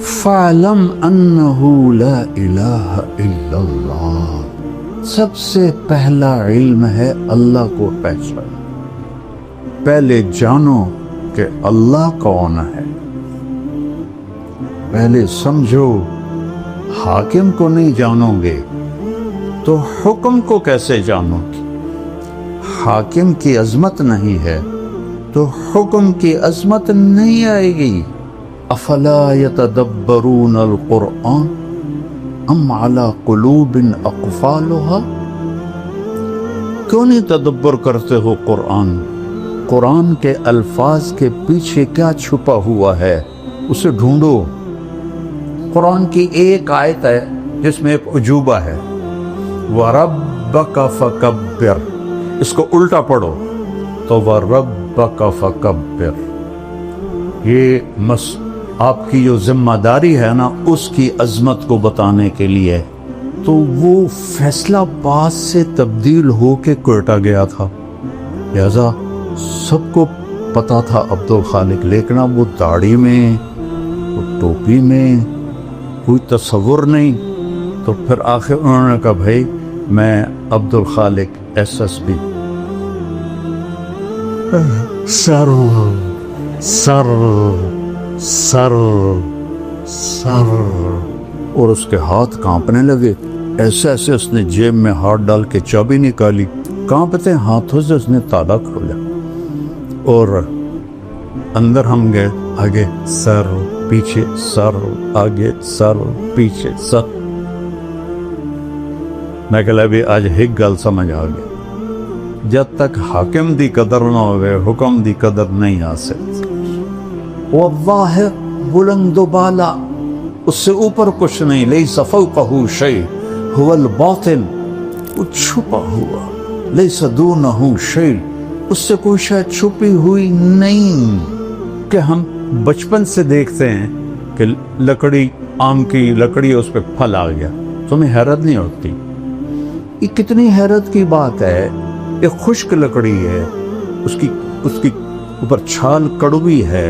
فَعْلَمْ أَنَّهُ لَا إِلَٰهَ إِلَّا اللَّهُ، سب سے پہلا علم ہے اللہ کو پہچان. پہلے جانو کہ اللہ کون ہے. پہلے سمجھو. حاکم کو نہیں جانو گے تو حکم کو کیسے جانو گے؟ حاکم کی عظمت نہیں ہے تو حکم کی عظمت نہیں آئے گی. افلا یتدبرون القرآن ام علی قلوب اقفالها، کیوں نہیں تدبر کرتے ہو قرآن؟ قرآن کے الفاظ کے پیچھے کیا چھپا ہوا ہے اسے ڈھونڈو. قرآن کی ایک آیت ہے جس میں ایک عجوبہ ہے، وَرَبَّكَ فَكَبِّرْ، اس کو الٹا پڑھو تو وَرَبَّكَ فَكَبِّرْ. یہ آپ کی جو ذمہ داری ہے نا اس کی عظمت کو بتانے کے لیے. تو وہ فیصلہ آباد سے تبدیل ہو کے کوئٹہ گیا تھا، لہذا سب کو پتا تھا عبدالخالق، لیکن وہ داڑھی میں، وہ ٹوپی میں کوئی تصور نہیں. تو پھر آخر انہوں نے کہا بھائی میں عبدالخالق SSB. سر سر سر سر، اور اس کے ہاتھ کانپنے لگے. ایسے ایسے اس نے جیب میں ہاتھ ڈال کے چابی نکالی، کانپتے ہاتھوں سے اس نے تالا کھولا اور اندر ہم گئے. آگے سر پیچھے سر، آگے سر پیچھے سر. میں کہا بھی آج ایک گل سمجھ آ گئی، جب تک حاکم دی قدر نہ ہوئے حکم دی قدر نہیں آ سکتی. واللہ بلند و بالا، اس سے اوپر کچھ نہیں. لیس فوقہ شیء هو الباطن، وہ چھپا ہوا. لیس دونہ شیء، اس سے کوئی شاید چھپی ہوئی نہیں. کہ ہم بچپن سے دیکھتے ہیں کہ لکڑی، آم کی لکڑی، اس پہ پھل آ گیا، تمہیں حیرت نہیں ہوتی؟ یہ کتنی حیرت کی بات ہے. ایک خشک لکڑی ہے، اس کی اوپر چھال کڑوی ہے،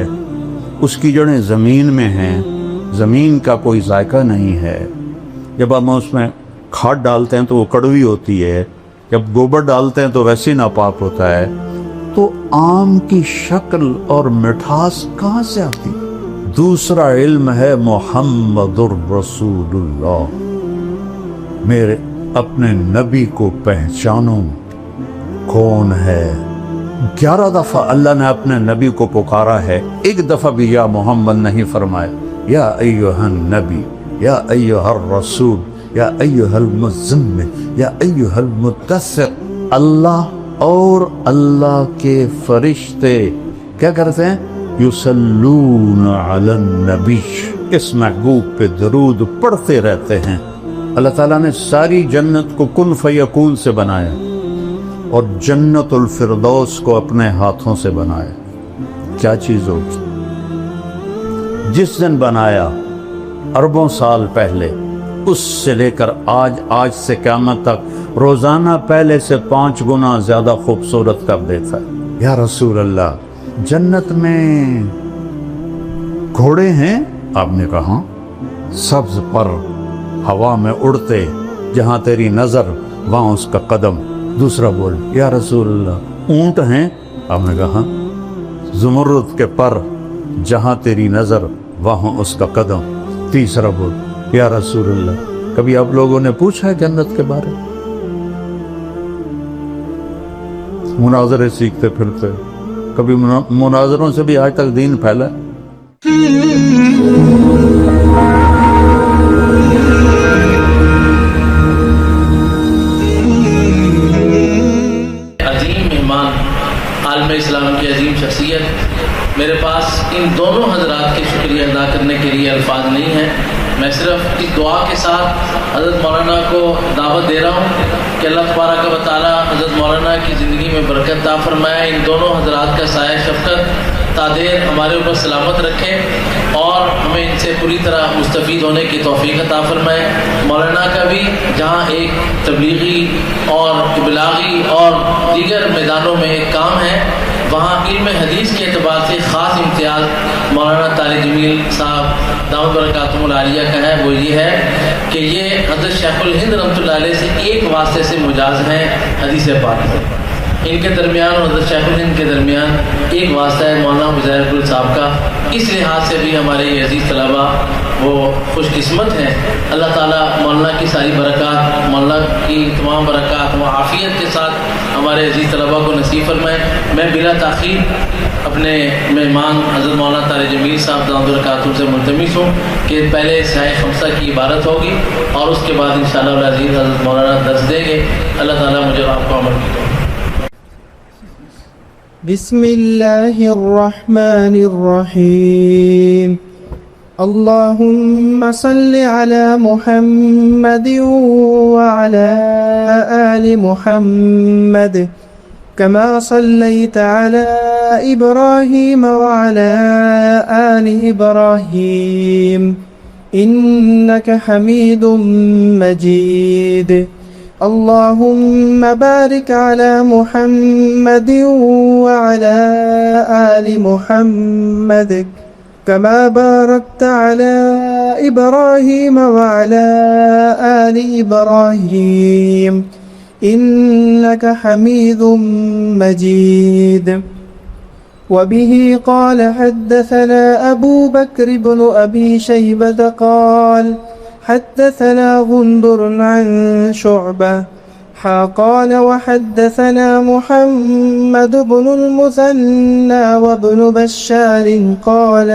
اس کی جڑیں زمین میں ہیں، زمین کا کوئی ذائقہ نہیں ہے. جب ہم اس میں کھاد ڈالتے ہیں تو وہ کڑوی ہوتی ہے، جب گوبر ڈالتے ہیں تو ویسے ناپاک ہوتا ہے. تو آم کی شکل اور مٹھاس کہاں سے آتی؟ دوسرا علم ہے محمد الرسول اللہ. میرے اپنے نبی کو پہچانو کون ہے. 11 دفعہ اللہ نے اپنے نبی کو پکارا ہے، ایک دفعہ بھی یا محمد نہیں فرمایا. یا ایھا النبی، یا ایھا الرسول، یا ایھا المزمل، یا ایھا المدثر. اللہ اور اللہ کے فرشتے کیا کرتے ہیں؟ یصلون علی النبی، اس محبوب پہ درود پڑھتے رہتے ہیں. اللہ تعالیٰ نے ساری جنت کو کن فیکون سے بنایا اور جنت الفردوس کو اپنے ہاتھوں سے بنایا. کیا چیز ہوگی؟ جس دن بنایا اربوں سال پہلے، اس سے لے کر آج سے قیامت تک روزانہ پہلے سے 5 گنا زیادہ خوبصورت کر دیتا ہے. یا رسول اللہ، جنت میں گھوڑے ہیں؟ آپ نے کہا سبز پر ہوا میں اڑتے، جہاں تیری نظر وہاں اس کا قدم. دوسرا بول یا رسول اللہ، اونٹ ہیں؟ آپ نے کہا زمرد کے پر، جہاں تیری نظر وہاں اس کا قدم. تیسرا بول یا رسول اللہ، کبھی آپ لوگوں نے پوچھا ہے جنت کے بارے؟ مناظرے سیکھتے پھرتے، کبھی مناظروں سے بھی آج تک دین پھیلا. عالم اسلام کی عظیم شخصیت، میرے پاس ان دونوں حضرات کے شکریہ ادا کرنے کے لیے الفاظ نہیں ہیں. میں صرف اس دعا کے ساتھ حضرت مولانا کو دعوت دے رہا ہوں کہ اللہ تبارک و تعالیٰ حضرت مولانا کی زندگی میں برکت عطا فرمائے. ان دونوں حضرات کا سایہ شفقت تادیر ہمارے اوپر سلامت رکھے اور ہمیں ان سے پوری طرح مستفید ہونے کی توفیق عطا فرمائے. مولانا کا بھی جہاں ایک تبلیغی اور ابلاغی اور دیگر میدانوں میں ایک کام ہے، وہاں علم حدیث کے اعتبار سے خاص امتیاز مولانا طارق جمیل صاحب دامت برکاتہم العالیہ کا ہے، وہ یہ ہے کہ یہ حضرت شیخ الہند رحمۃ اللہ علیہ سے ایک واسطے سے مجاز ہیں حدیث پاک میں۔ ان کے درمیان اور حضرت شیخ الہند کے درمیان ایک واسطہ ہے مولانا مظاہر گل صاحب کا۔ اس لحاظ سے بھی ہمارے یہ عزیز طلباء وہ خوش قسمت ہیں۔ اللہ تعالیٰ مولانا کی ساری برکات، مولانا کی تمام برکات و عافیت کے ساتھ ہمارے عزیز طلباء کو نصیب فرمائے۔ میں بلا تاخیر اپنے مہمان حضرت مولانا طارق جمیل صاحب دامت برکاتہم سے ملتمس ہوں کہ پہلے سائے خمسہ کی عبارت ہوگی اور اس کے بعد انشاءاللہ العزیز حضرت مولانا درس دیں گے۔ اللہ تعالیٰ مجھے اور آپ کو عمل کی توفیق۔ بسم اللہ الرحمن الرحیم اللہم صل علی محمد وعلی آل محمد كما صليت على إبراهيم وعلى آل إبراهيم إنك حميد مجيد اللهم بارك على محمد وعلى آل محمد كما باركت على إبراهيم وعلى آل إبراهيم إنك حميد مجيد وبه قال حدثنا أبو بكر بن أبي شيبة قال حدثنا غندر عن شعبة قال وحدثنا محمد بن المثنى وابن بشار قال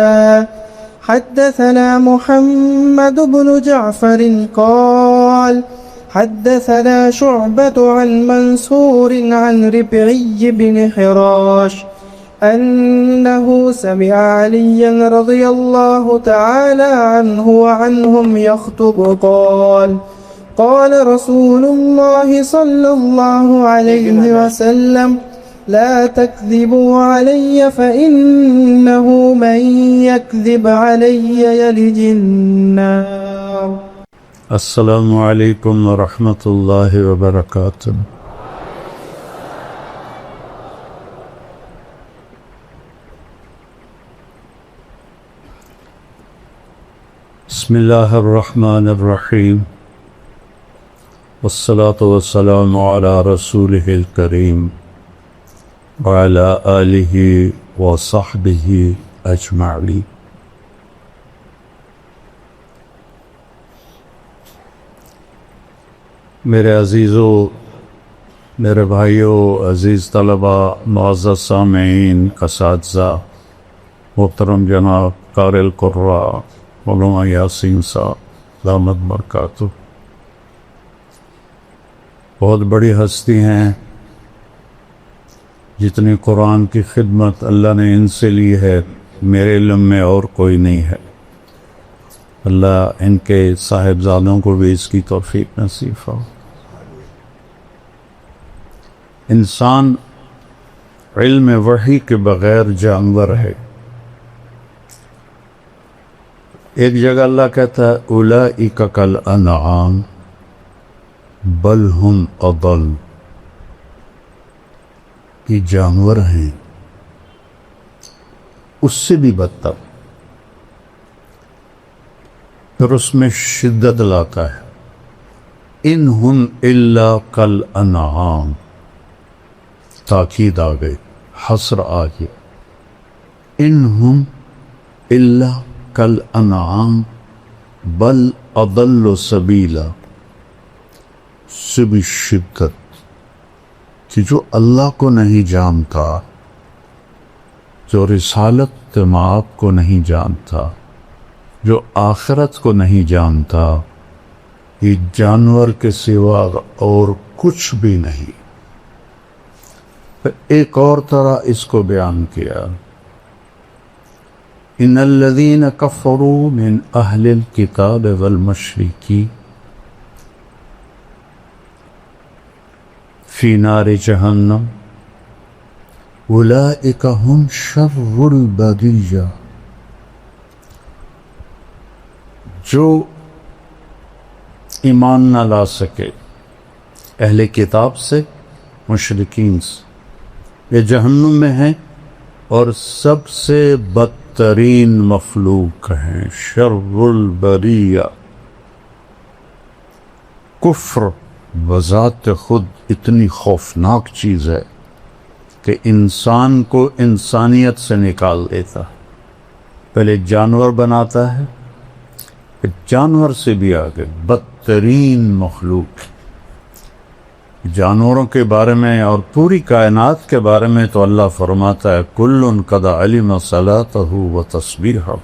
حدثنا محمد بن جعفر قال حدثنا شعبة عن منصور عن ربعي بن حراش أنه سمع عليا رضي الله تعالى عنه وعنهم يخطب قال قال رسول الله صلى الله عليه وسلم لا تكذبوا علي فإنه من يكذب علي يلج النار۔ السلام علیکم ورحمۃ اللہ وبرکاتہ۔ بسم اللہ الرحمن الرحیم والصلاة والسلام علی رسولہ الکریم وعلی آلہ وصحبہ اجمعین۔ میرے عزیزو، میرے بھائیو، عزیز طلباء، معزز سامعین، اساتذہ، محترم جناب قاری القراء مولانا یاسین صاحب دامت برکاتہ، بہت بڑی ہستی ہیں جتنی قرآن کی خدمت اللہ نے ان سے لی ہے، میرے علم میں اور کوئی نہیں ہے۔ اللہ ان کے صاحبزادوں کو بھی اس کی توفیق نصیب ہو۔ انسان علم وحی کے بغیر جانور ہے۔ ایک جگہ اللہ کہتا ہے اولئک کالانعام بل ہم اضل، یہ جانور ہیں اس سے بھی بدتر۔ پھر اس میں شدت لاتا ہے ان ہم الا کالانعام، تاکید آ گئی، حصر آ گیا، ان ہم الا کالانعام بل اضل سبیلا، سے بھی شدت کہ جو اللہ کو نہیں جانتا، جو رسالت مآب کو نہیں جانتا، جو آخرت کو نہیں جانتا، یہ جانور کے سوا اور کچھ بھی نہیں۔ پھر ایک اور طرح اس کو بیان کیا، ان الذین کفروا من اہل الکتاب والمشرکین فی نار جہنم اولئک ہم شر البریہ، جو ایمان نہ لا سکے اہل کتاب سے، مشرکین سے، یہ جہنم میں ہیں اور سب سے بدترین مخلوق ہیں، شر البریہ۔ کفر بذات خود اتنی خوفناک چیز ہے کہ انسان کو انسانیت سے نکال دیتا ہے، پہلے جانور بناتا ہے، پھر جانور سے بھی آگے بدترین مخلوق۔ جانوروں کے بارے میں اور پوری کائنات کے بارے میں تو اللہ فرماتا ہے کل قد علم صلاتہ و تسبیحہ۔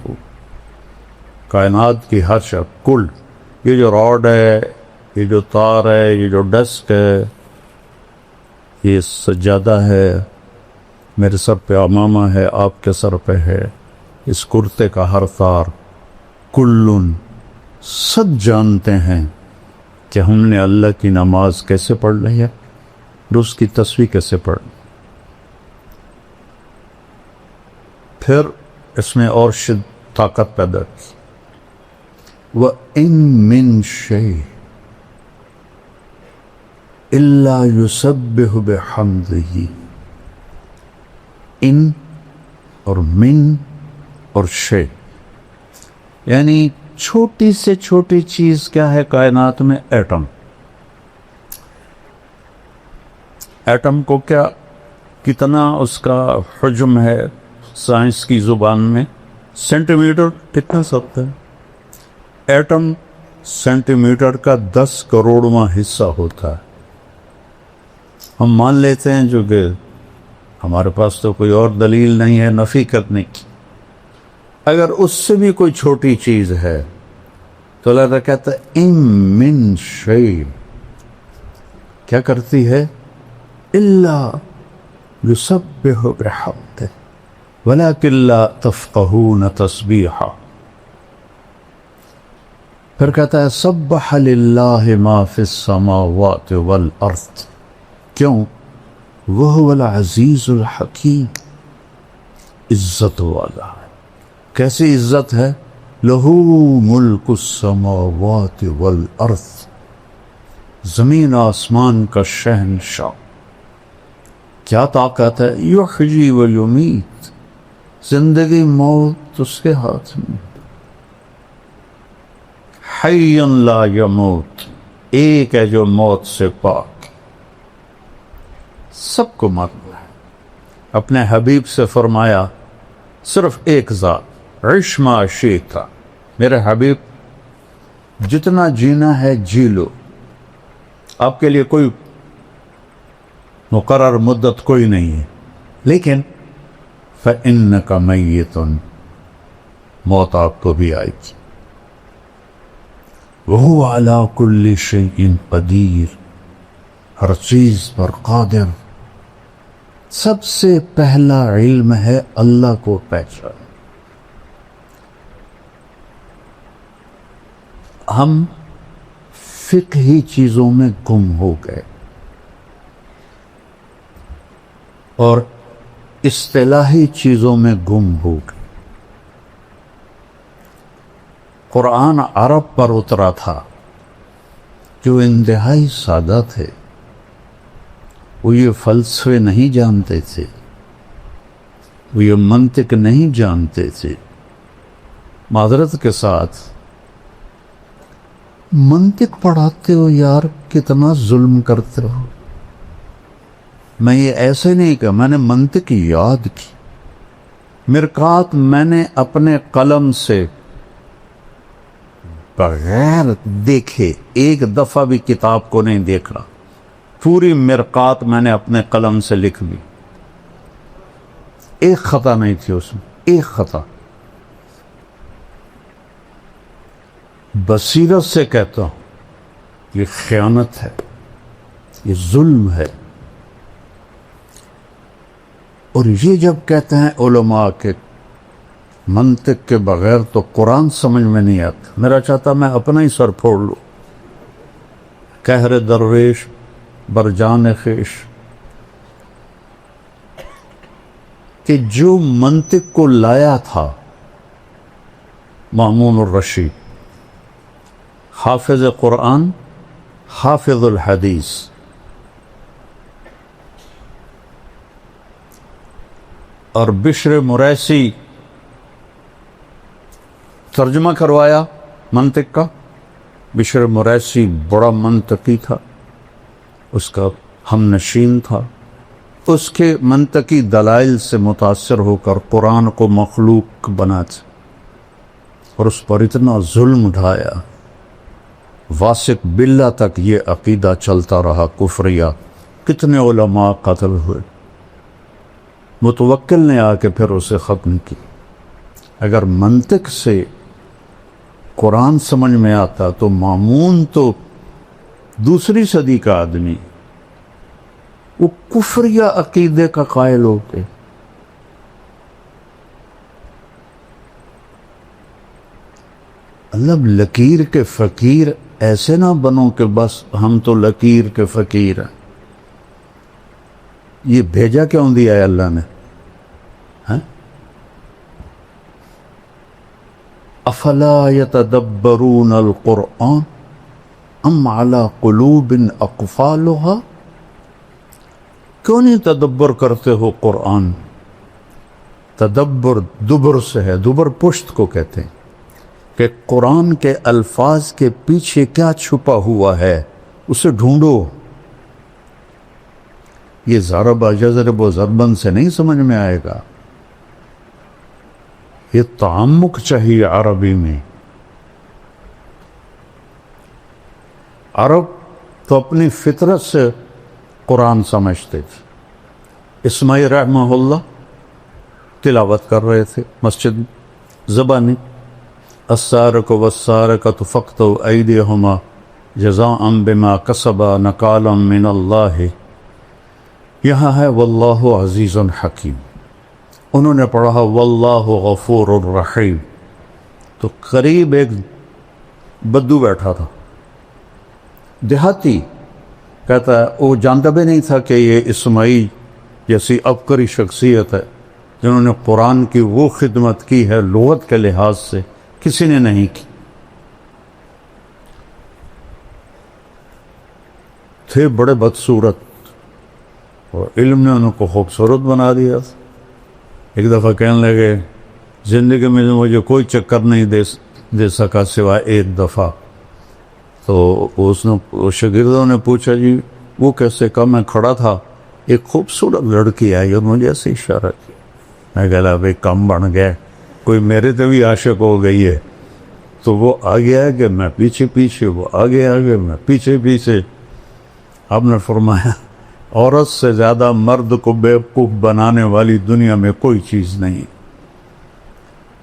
کائنات کی ہر شے، کل، یہ جو راڈ ہے، یہ جو تار ہے، یہ جو ڈسک ہے، یہ سجادہ ہے، میرے سر پہ امامہ ہے، آپ کے سر پہ ہے، اس کرتے کا ہر تار، کلن، سب جانتے ہیں کہ ہم نے اللہ کی نماز کیسے پڑھ لی ہے اور اس کی تسبیح کیسے پڑھ۔ پھر اس میں اور طاقت پیدا کی، وَإِن مِّن شَيْءٍ إِلَّا يُسَبِّحُ بِحَمْدِهِ۔ ان اور من اور شے، یعنی چھوٹی سے چھوٹی چیز کیا ہے کائنات میں؟ ایٹم۔ ایٹم کو کیا، کتنا اس کا حجم ہے سائنس کی زبان میں؟ سینٹی میٹر، کتنا سخت ہے؟ ایٹم سینٹی میٹر کا 10 کروڑواں حصہ ہوتا ہے۔ ہم مان لیتے ہیں جو کہ ہمارے پاس تو کوئی اور دلیل نہیں ہے نفی کرنے کی، اگر اس سے بھی کوئی چھوٹی چیز ہے تو اللہ تعالیٰ کہتا ہے ان من شیء، کیا کرتی ہے؟ الا یسبح بحمدہ ولکن لا تفقہون تسبیحہ۔ پھر کہتا ہے سبح للہ ما فی السماوات والارض، کیوں؟ وَهُوَ الْعَزِيزُ الْحَكِيمُ، عزت والا ہے۔ کیسی عزت ہے؟ لَهُ مُلْكُ السَّمَاوَاتِ وَالْأَرْضِ، زمین آسمان کا شہنشاہ۔ کیا طاقت ہے؟ یحیی ویمیت، زندگی موت اس کے ہاتھ میں۔ حی لا یموت، ایک ہے جو موت سے پاک، سب کو مرنا ہے۔ اپنے حبیب سے فرمایا صرف ایک ذات، عش ما شئت، میرے حبیب جتنا جینا ہے جی لو، آپ کے لیے کوئی مقرر مدت کوئی نہیں ہے، لیکن فإنک میت، موت آپ کو بھی آئے گی۔ وہو علی کل شیء قدیر، ہر چیز پر قادر۔ سب سے پہلا علم ہے اللہ کو پہچان۔ ہم فقہی چیزوں میں گم ہو گئے اور اصطلاحی چیزوں میں گم ہو گئے۔ قرآن عرب پر اترا تھا جو انتہائی سادہ تھے، وہ یہ فلسفے نہیں جانتے تھے، وہ یہ منطق نہیں جانتے تھے۔ معذرت کے ساتھ منطق پڑھاتے ہو یار، کتنا ظلم کرتے ہو۔ میں یہ ایسے نہیں کہ میں نے منطق یاد کی، مرقات میں نے اپنے قلم سے بغیر دیکھے، ایک دفعہ بھی کتاب کو نہیں دیکھنا، پوری مرقات میں نے اپنے قلم سے لکھ لی، ایک خطا نہیں تھی اس میں، ایک خطا۔ بصیرت سے کہتا ہوں یہ خیانت ہے، یہ ظلم ہے۔ اور یہ جب کہتے ہیں علماء کے منطق کے بغیر تو قرآن سمجھ میں نہیں آتا، میرا چاہتا میں اپنا ہی سر پھوڑ لوں۔ کہر درویش برجان خیش، کہ جو منطق کو لایا تھا مامون الرشید، حافظ قرآن، حافظ الحدیث، اور بشر مریسی ترجمہ کروایا منطق کا. بشر مریسی بڑا منطقی تھا، اس کا ہم نشین تھا. اس کے منطقی دلائل سے متاثر ہو کر قرآن کو مخلوق بنا اور اس پر اتنا ظلم ڈھایا. واسق باللہ تک یہ عقیدہ چلتا رہا کفریہ. کتنے علماء قتل ہوئے. متوکل نے آ کے پھر اسے ختم کی. اگر منطق سے قرآن سمجھ میں آتا تو مامون تو دوسری صدی کا آدمی وہ کفریہ عقیدے کا قائل ہوتے. اللہ لکیر کے فقیر ایسے نہ بنو کہ بس ہم تو لکیر کے فقیر ہیں. یہ بھیجا کیوں دیا ہے اللہ نے؟ افلا یتدبرون القرآن ام علی قلوب اقفالها. کیوں نہیں تدبر کرتے ہو قرآن؟ تدبر دبر سے ہے، دبر پشت کو کہتے ہیں کہ قرآن کے الفاظ کے پیچھے کیا چھپا ہوا ہے اسے ڈھونڈو. یہ ضرب یضرب و ضربن سے نہیں سمجھ میں آئے گا. یہ تعمق چاہیے عربی میں. عرب تو اپنی فطرت سے قرآن سمجھتے تھے. اسماعیل رحمہ اللہ تلاوت کر رہے تھے مسجد زبانی. السارق والسارقۃ فاقطعوا ایدیہما جزاء بما کسبا نکالا من اللہ. یہاں ہے واللہ عزیز حکیم. انہوں نے پڑھا واللہ غفور الرحیم. تو قریب ایک بدو بیٹھا تھا دیہاتی، کہتا ہے وہ جانتا بھی نہیں تھا کہ یہ اسماعیل جیسی عبقری شخصیت ہے جنہوں نے قرآن کی وہ خدمت کی ہے لغت کے لحاظ سے کسی نے نہیں کی. تھے بڑے بدصورت اور علم نے ان کو خوبصورت بنا دیا. ایک دفعہ کہنے لگے زندگی میں مجھے کوئی چکر نہیں دے سکا سوائے ایک دفعہ. تو اس نے شاگردوں نے پوچھا جی وہ کیسے؟ کہا میں کھڑا تھا، ایک خوبصورت لڑکی آئی اور مجھے ایسے اشارہ کیا. میں کہا بھائی کم بن گیا، کوئی میرے تو بھی عاشق ہو گئی ہے. تو وہ آگے آگے میں پیچھے پیچھے، وہ آگے آگے میں پیچھے پیچھے. آپ نے فرمایا عورت سے زیادہ مرد کو بیوقوف بنانے والی دنیا میں کوئی چیز نہیں.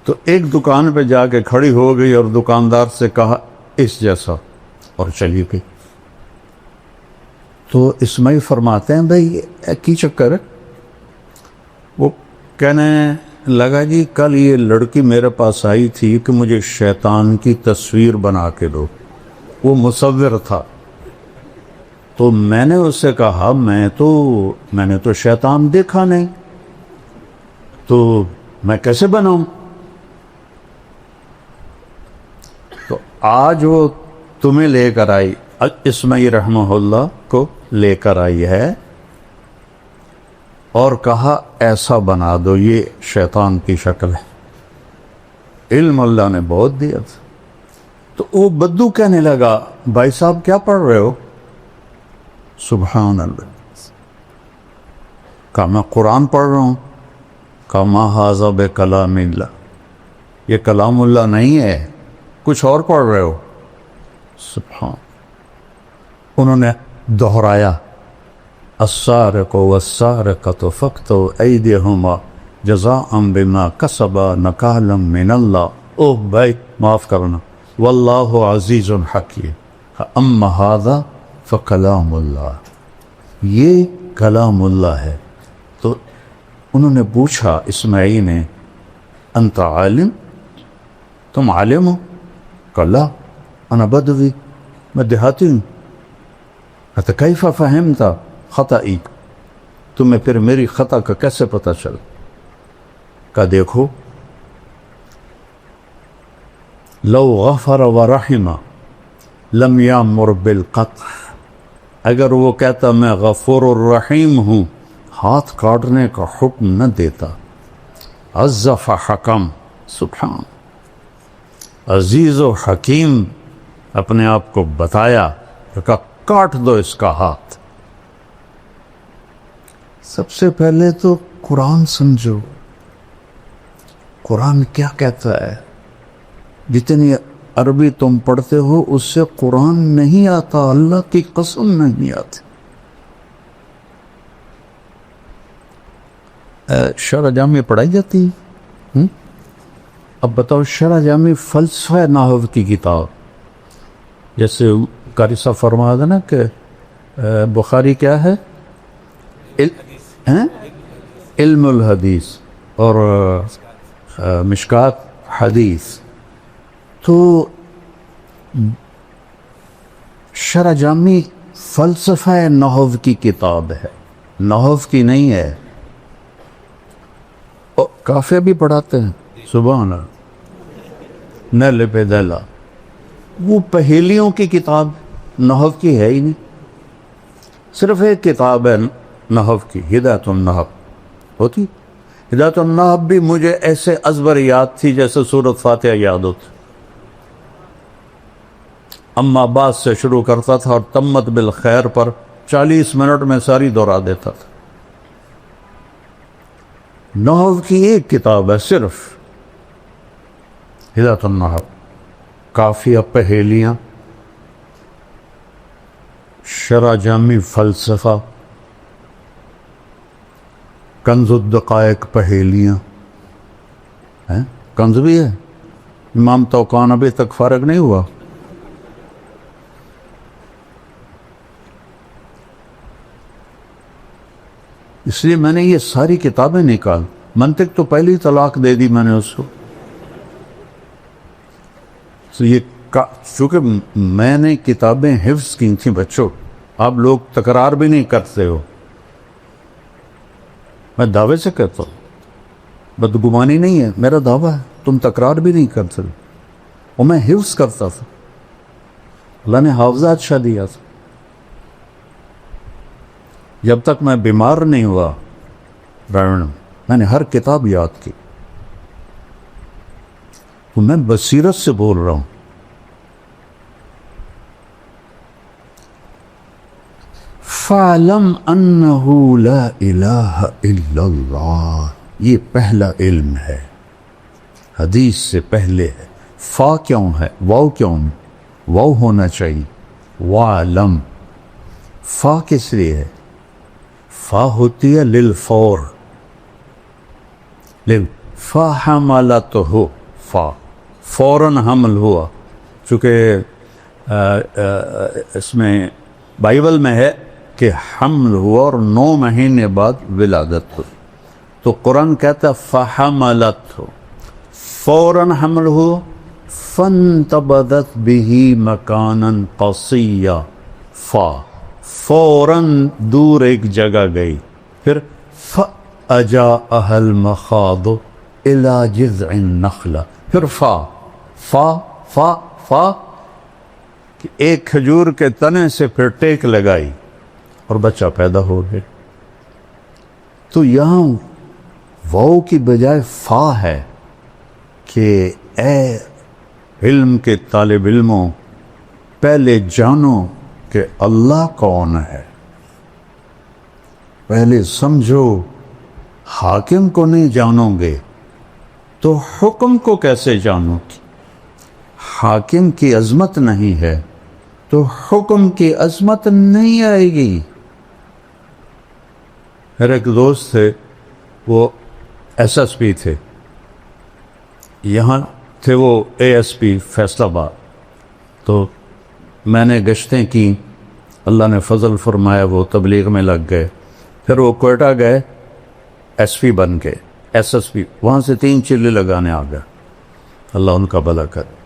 تو ایک دکان پہ جا کے کھڑی ہو گئی اور دکاندار سے کہا اس جیسا، اور چلی گئی. تو اسماعیل فرماتے ہیں بھائی کی چکر ہے؟ وہ کہنے لگا جی کل یہ لڑکی میرے پاس آئی تھی کہ مجھے شیطان کی تصویر بنا کے دو. وہ مصور تھا. تو میں نے اس سے کہا میں نے تو شیطان دیکھا نہیں، تو میں کیسے بناؤں؟ تو آج وہ تمہیں لے کر آئی، اسماعیل رحمہ اللہ کو لے کر آئی ہے اور کہا ایسا بنا دو، یہ شیطان کی شکل ہے. علم اللہ نے بہت دیا تھا. تو وہ بدو کہنے لگا بھائی صاحب کیا پڑھ رہے ہو؟ سبحان اللہ. کہا میں قرآن پڑھ رہا ہوں. کہا ما ھذا بکلام اللہ، یہ کلام اللہ نہیں ہے، کچھ اور پڑھ رہے ہو. سبحان. انہوں نے دہرایا السارق والسارقۃ فاقطعوا ایدیہما جزاء بما کسبا نکالا من اللہ. اوہ بھائی معاف کرنا، واللہ عزیز حکیم. اما ھذا فکلام اللہ، یہ کلام اللہ ہے. تو انہوں نے پوچھا اسماعیل نے انت عالم، تم عالم ہو؟ کہا لا انا بدوی، میں دیہاتی ہوں. کہتا کیف فہمت خطئی، تمہیں پھر میری خطا کا کیسے پتہ چلا؟ کہا دیکھو لو غفر ورحم لم یامر بالقطع. اگر وہ کہتا میں غفور الرحیم ہوں، ہاتھ کاٹنے کا حکم نہ دیتا. عزف حکم، سبحان، عزیز و حکیم اپنے آپ کو بتایا، کہا کاٹ دو اس کا ہاتھ۔ سب سے پہلے تو قرآن سمجھو، قرآن کیا کہتا ہے۔ جتنی عربی تم پڑھتے ہو اس سے قرآن نہیں آتا، اللہ کی قسم نہیں آتی۔ شرح جامع پڑھائی جاتی ہے؟ اب بتاؤ، شرح جامع فلسفہ نحو کی کتاب، جیسے قاری صاحب فرما دے نا کہ بخاری کیا ہے؟ علم الحدیث اور مشکات حدیث۔ تو شرح جامع فلسفہ نحو کی کتاب ہے، نحو کی نہیں ہے۔ کافیہ بھی پڑھاتے ہیں، سبحان اللہ، نیل پہ دیلا۔ وہ پہیلیوں کی کتاب نحو کی ہے ہی نہیں، صرف ایک کتاب ہے نحو کی، ہدایت النحو ہوتی۔ ہدایت النحو بھی مجھے ایسے ازبر یاد تھی جیسے سورۃ فاتحہ یاد ہوتی۔ اما بعد سے شروع کرتا تھا اور تمت بالخیر پر 40 منٹ میں ساری دہرا دیتا تھا۔ نحو کی ایک کتاب ہے صرف، ہدایت النحو، کافیہ، پہیلیاں، شرح جامع فلسفہ، کنز الدقائق پہیلیاں ہیں، کنز بھی ہے۔ امام توقان ابھی تک فارغ نہیں ہوا۔ اس لیے میں نے یہ ساری کتابیں نکال، منطق تو پہلی طلاق دے دی میں نے اس کو۔ تو یہ چونکہ میں نے کتابیں حفظ کی تھیں بچوں، آپ لوگ تکرار بھی نہیں کرتے ہو، میں دعوے سے کہتا ہوں، بدگمانی نہیں ہے، میرا دعویٰ ہے، تم تکرار بھی نہیں کرتے، اور میں حفظ کرتا تھا، اللہ نے حافظہ اچھا دیا تھا۔ جب تک میں بیمار نہیں ہوا میں نے ہر کتاب یاد کی، تو میں بصیرت سے بول رہا ہوں۔ فَعْلَمْ أَنَّهُ لَا إِلَهَ إِلَّا اللَّهُ، یہ پہلا علم ہے، حدیث سے پہلے ہے۔ فا کیوں ہے؟ واو کیوں؟ واو ہونا چاہیے، وَعْلَمْ۔ فا کس لیے ہے؟ فا ہوتی ہے للفور، فا حملت ہو، فا فوراً حمل ہوا، چونکہ اس میں بائبل میں ہے کہ حمل ہوا اور 9 مہینے بعد ولادت ہوئی، تو قرآن کہتا ہے فحملت ہو، فوراً حمل ہو، فانتبذت به مکانا قصیا، فا فوراً دور ایک جگہ گئی، پھر فأجاءها المخاض إلى جذع النخلة، پھر فا فا فا فا کہ ایک کھجور کے تنے سے پھر ٹیک لگائی اور بچہ پیدا ہو گیا۔ تو یہاں واو کی بجائے فا ہے کہ اے علم کے طالب علموں، پہلے جانو کہ اللہ کون ہے، پہلے سمجھو، حاکم کو نہیں جانو گے تو حکم کو کیسے جانو گے؟ حاکم کی عظمت نہیں ہے تو حکم کی عظمت نہیں آئے گی۔ میرے ایک دوست تھے، وہ ایس ایس پی تھے، یہاں تھے وہ اے ایس پی فیصل آباد، تو میں نے گشتیں کی، اللہ نے فضل فرمایا، وہ تبلیغ میں لگ گئے، پھر وہ کوئٹہ گئے، ایس پی بن کے، ایس ایس پی، وہاں سے 3 چلے لگانے آ گئے، اللہ ان کا بھلا کرے۔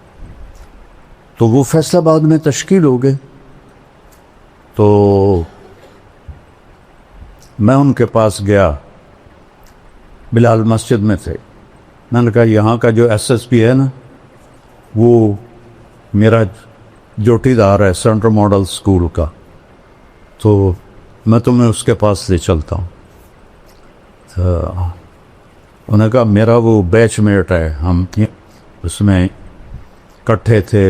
تو وہ فیصل آباد میں تشکیل ہو گئے، تو میں ان کے پاس گیا، بلال مسجد میں تھے، میں نے کہا یہاں کا جو ایس ایس پی ہے نا، وہ میرا جوٹی دار ہے سینٹرل ماڈل اسکول کا، تو میں تمہیں اس کے پاس لے چلتا ہوں۔ تو انہوں نے کہا میرا وہ بیچ میٹ ہے، ہم اس میں کٹھے تھے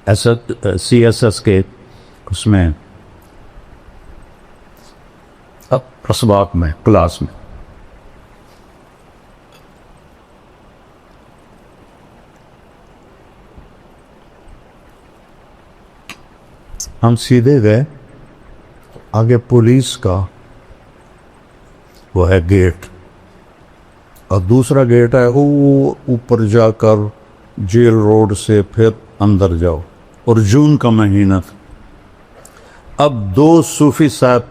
CSS کے اس میں اسباق میں کلاس میں. ہم سیدھے گئے، آگے پولیس کا وہ ہے گیٹ، اور دوسرا گیٹ ہے وہ اوپر جا کر جیل روڈ سے پھر اندر جاؤ، اور جون کا مہینہ تھا. اب 2 صوفی صاحب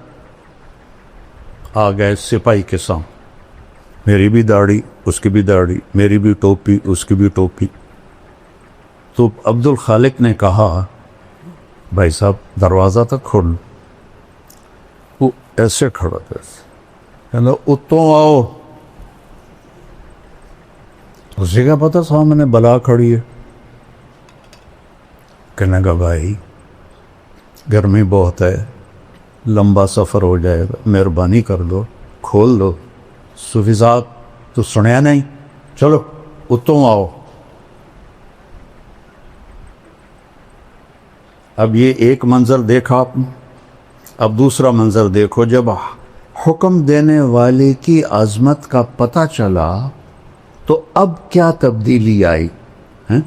آ گئے سپاہی کے سامنے، میری بھی داڑھی اس کی بھی داڑھی، میری بھی ٹوپی اس کی بھی ٹوپی. تو عبد الخالق نے کہا بھائی صاحب دروازہ تک کھول. وہ ایسے کھڑا تھا، کہنا اتوں آؤ. اسی کا پتہ سامنے بلا کھڑی ہے. کہنے کا بھائی گرمی بہت ہے، لمبا سفر ہو جائے گا، مہربانی کر دو کھول دو. صوفی صاحب تو سنیا نہیں، چلو اتوں آؤ. اب یہ ایک منظر دیکھا آپ نے، اب دوسرا منظر دیکھو. جب حکم دینے والے کی عظمت کا پتہ چلا تو اب کیا تبدیلی آئی ہیں؟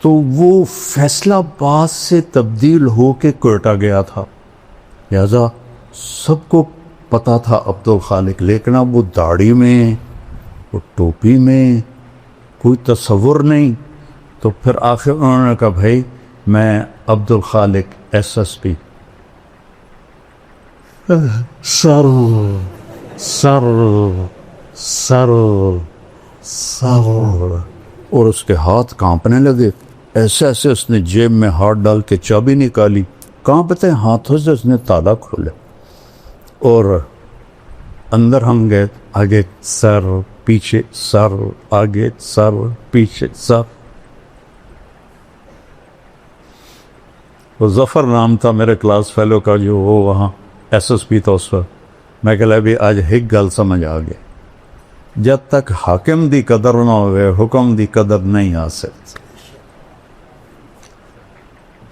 تو وہ فیصلہ باز سے تبدیل ہو کے کوئٹہ گیا تھا، لہذا سب کو پتا تھا عبد الخالق، لیکن اب وہ داڑھی میں وہ ٹوپی میں کوئی تصور نہیں. تو پھر آخر انہوں نے کہا بھائی میں عبد الخالق SSP. سر سر سر سر، اور اس کے ہاتھ کانپنے لگے. ایسے ایسے اس نے جیب میں ہاتھ ڈال کے چابی نکالی، کانپتے ہاتھوں سے اس نے تالا کھولا، اور اندر ہم گئے. آگے سر پیچھے سر، آگے سر پیچھے سر. وہ ظفر نام تھا میرے کلاس فیلو کا، جو وہ وہاں SSP تھا اس وقت. میں کہا بھی آج ایک گل سمجھ آ گئی، جب تک حاکم دی قدر نہ ہوئے حکم دی قدر نہیں آ سکتی.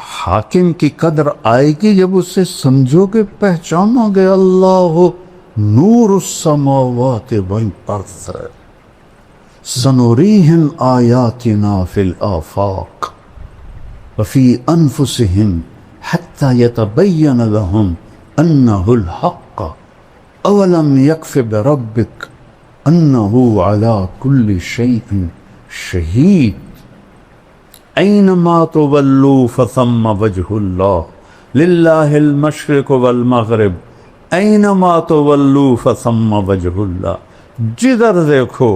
حاکم کی قدر آئے گی جب اسے سمجھو گے، پہچانو گے. اللہ نور السماوات والارض سنریہم آیاتنا فی الآفاق وفی انفسہم حتی یتبین لہم انہ الحق اولم یکف بربک انہ علی کل شیء شہید. اینما تولوا فثم وجہ اللہ للہ المشرق والمغرب اینما تولوا فثم وجہ اللہ. جدھر دیکھو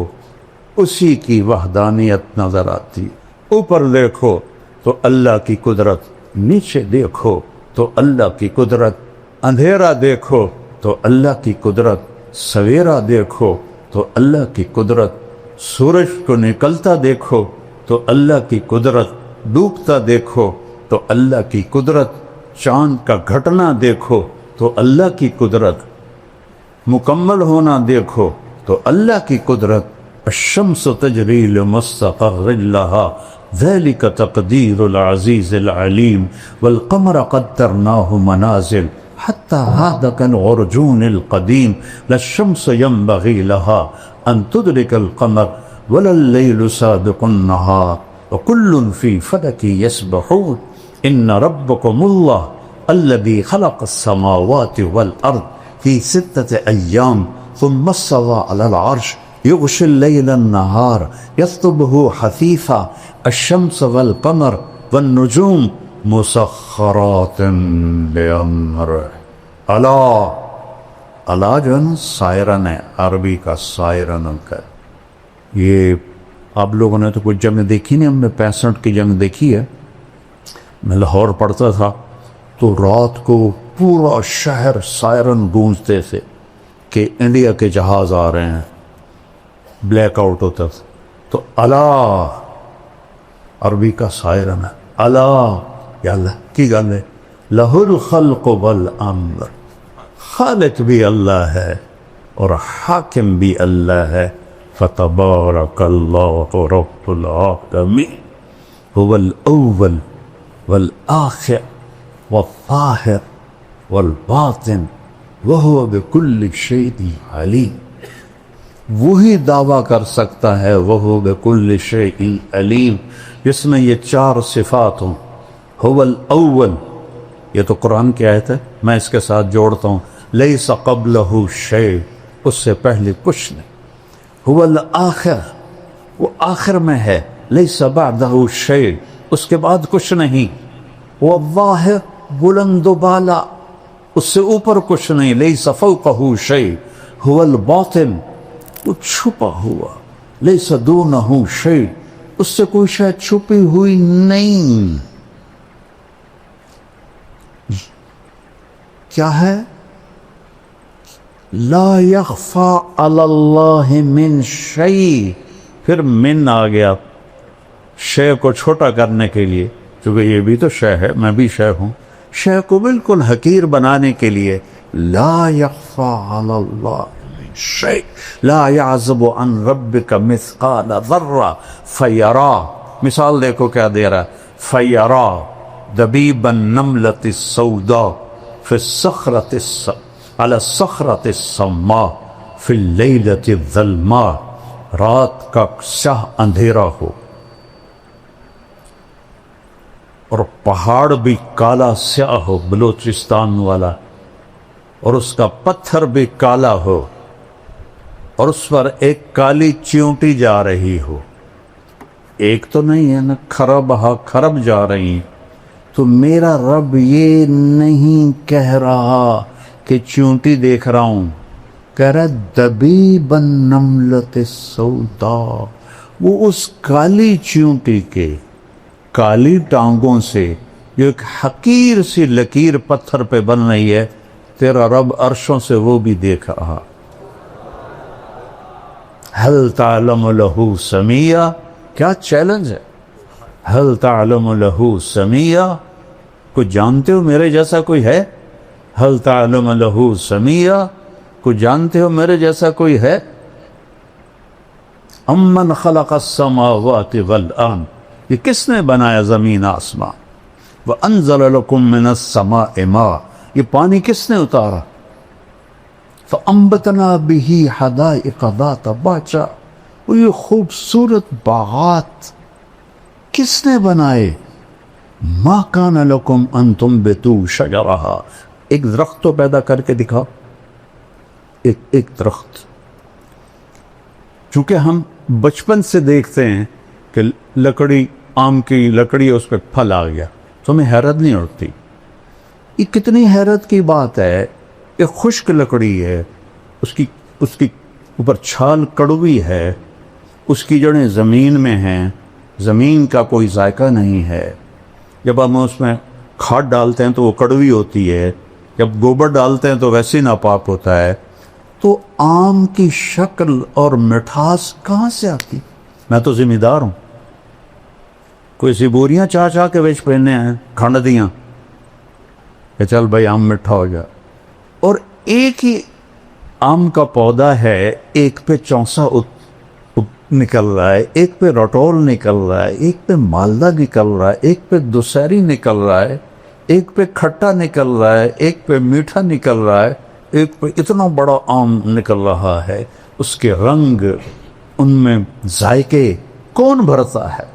اسی کی وحدانیت نظر آتی. اوپر دیکھو تو اللہ کی قدرت، نیچے دیکھو تو اللہ کی قدرت، اندھیرا دیکھو تو اللہ کی قدرت، سویرا دیکھو تو اللہ کی قدرت، سورج کو نکلتا دیکھو تو اللہ کی قدرت، ڈوبتا دیکھو تو اللہ کی قدرت، چاند کا گھٹنا دیکھو تو اللہ کی قدرت، مکمل ہونا دیکھو تو اللہ کی قدرت. الشمس تجری لمستقر لها ذلك تقدیر العزیز العلیم والقمر قدرناه منازل حتى عاد كالعرجون القدیم لا الشمس ينبغي لها أن تدرك القمر ولا الليل سابق النهار وكل في فلك يسبحون. إن ربكم الله الذي خلق السماوات والأرض في 6 أيام ثم استوى على العرش يغشي الليل النهار يطلبه حثيثا الشمس والقمر والنجوم مسخرات بأمره. اللہ جو ہے نا سائرن ہے، عربی کا سائرن کا. یہ آپ لوگوں نے تو کچھ جنگ دیکھی نہیں، ہم نے 65 کی جنگ دیکھی ہے. میں لاہور پڑھتا تھا تو رات کو پورا شہر سائرن گونجتے تھے کہ انڈیا کے جہاز آ رہے ہیں، بلیک آؤٹ ہوتا تھا. تو اللہ عربی کا سائرن ہے. اللہ یا اللہ کی گل ہے، لہ الخلق والامر، خالق بھی اللہ ہے اور حاکم بھی اللہ ہے. فتبارک اللہ رب العالمین هو الاول والآخر والظاہر والباطن وهو بكل شيء علیم. وہی دعویٰ کر سکتا ہے وهو بكل شيء علیم جس میں یہ چار صفات ہوں. هو الاول، یہ تو قرآن کی آیت ہے، میں اس کے ساتھ جوڑتا ہوں لیس قبلہ شیء، اس سے پہلے کچھ نہیں. هو الآخر، وہ آخر میں ہے. لیس بعدہ شیء، اس کے بعد کچھ نہیں. وہ الظاہر، بلند و بالا، اس سے اوپر کچھ نہیں. لیس فوقہ شیء. هو الباطن، وہ چھپا ہوا. لیس دونہ شیء، اس سے کوئی شے چھپی ہوئی نہیں. کیا ہے؟ لا یخفی علی اللہ من شیء. پھر من آ گیا شے کو چھوٹا کرنے کے لیے، چونکہ یہ بھی تو شے ہے، میں بھی شے ہوں. شے کو بالکل حقیر بنانے کے لیے لا یخفی علی اللہ من شیء لا یعزب عن ربک مثقال ذرہ فیرا. مثال دیکھو کیا دے رہا ہے. فیرا دبیب النملۃ السوداء فی الصخرۃ علی الصخرۃ الصماء فی اللیلۃ الظلماء. رات کا سیاہ اندھیرا ہو اور پہاڑ بھی کالا سیاہ ہو، بلوچستان والا، اور اس کا پتھر بھی کالا ہو، اور اس پر ایک کالی چیونٹی جا رہی ہو. ایک تو نہیں ہے نا، کھرب ہا کھرب جا رہی ہیں. تو میرا رب یہ نہیں کہہ رہا کہ چیونٹی دیکھ رہا ہوں، کہہ رہا دبیب النملۃ السوداء. وہ اس کالی چیونٹی کے کالی ٹانگوں سے جو ایک حقیر سی لکیر پتھر پہ بن رہی ہے، تیرا رب عرشوں سے وہ بھی دیکھ رہا. هل تعلم له سمیہ، کیا چیلنج ہے. هل تعلم له سمیہ، کوئی جانتے ہو میرے جیسا کوئی ہے؟ هل تعلم له سمیہ، کوئی جانتے ہو میرے جیسا کوئی ہے؟ امن خلق السماوات والارض، یہ کس نے بنایا زمین آسمان؟ وانزل لکم من السماء ماء، یہ پانی کس نے اتارا؟ فانبتنا به حدائق ذات بہجہ، اور یہ خوبصورت باغات کس نے بنائے؟ ما کان لکم ان تنبتوا شجرہا، ایک درخت تو پیدا کر کے دکھاؤ، ایک درخت. چونکہ ہم بچپن سے دیکھتے ہیں کہ لکڑی، آم کی لکڑی، اس پہ پھل آ گیا، تو ہمیں حیرت نہیں اٹھتی. یہ کتنی حیرت کی بات ہے. ایک خشک لکڑی ہے، اس کی اوپر چھال کڑوی ہے، اس کی جڑیں زمین میں ہیں، زمین کا کوئی ذائقہ نہیں ہے. جب ہم اس میں کھاد ڈالتے ہیں تو وہ کڑوی ہوتی ہے، جب گوبر ڈالتے ہیں تو ویسے ناپاک ہوتا ہے. تو آم کی شکل اور مٹھاس کہاں سے آتی؟ میں تو ذمہ دار ہوں. کوئی سی بوریاں چاہ کے بیچ پہننے ہیں کھنڈ دیاں کہ چل بھائی آم مٹھا ہو جائے. اور ایک ہی آم کا پودا ہے، ایک پہ چونسا نکل رہا ہے، ایک پہ رٹول نکل رہا ہے، ایک پہ مالدہ نکل رہا ہے، ایک پہ دوسری نکل رہا ہے، ایک پہ کھٹا نکل رہا ہے، ایک پہ میٹھا نکل رہا ہے، ایک پہ اتنا بڑا آم نکل رہا ہے. اس کے رنگ، ان میں ذائقے کون بھرتا ہے؟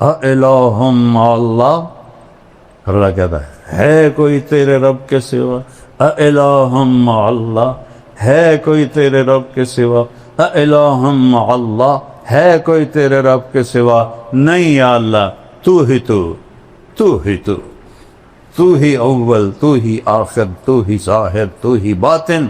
اِلَٰهٌ مَّعَ اللَّهِ، اللہ کہتا ہے کوئی تیرے رب کے سوا؟ اِلَٰهٌ مَّعَ اللَّهِ، ہے کوئی تیرے رب کے سوا؟ اِلَٰهٌ مَّعَ اللَّهِ، ہے کوئی تیرے رب کے سوا؟ نہیں یا اللہ، تو ہی تو ہی اول، تو ہی آخر، تو ہی ظاہر، تو ہی باطن،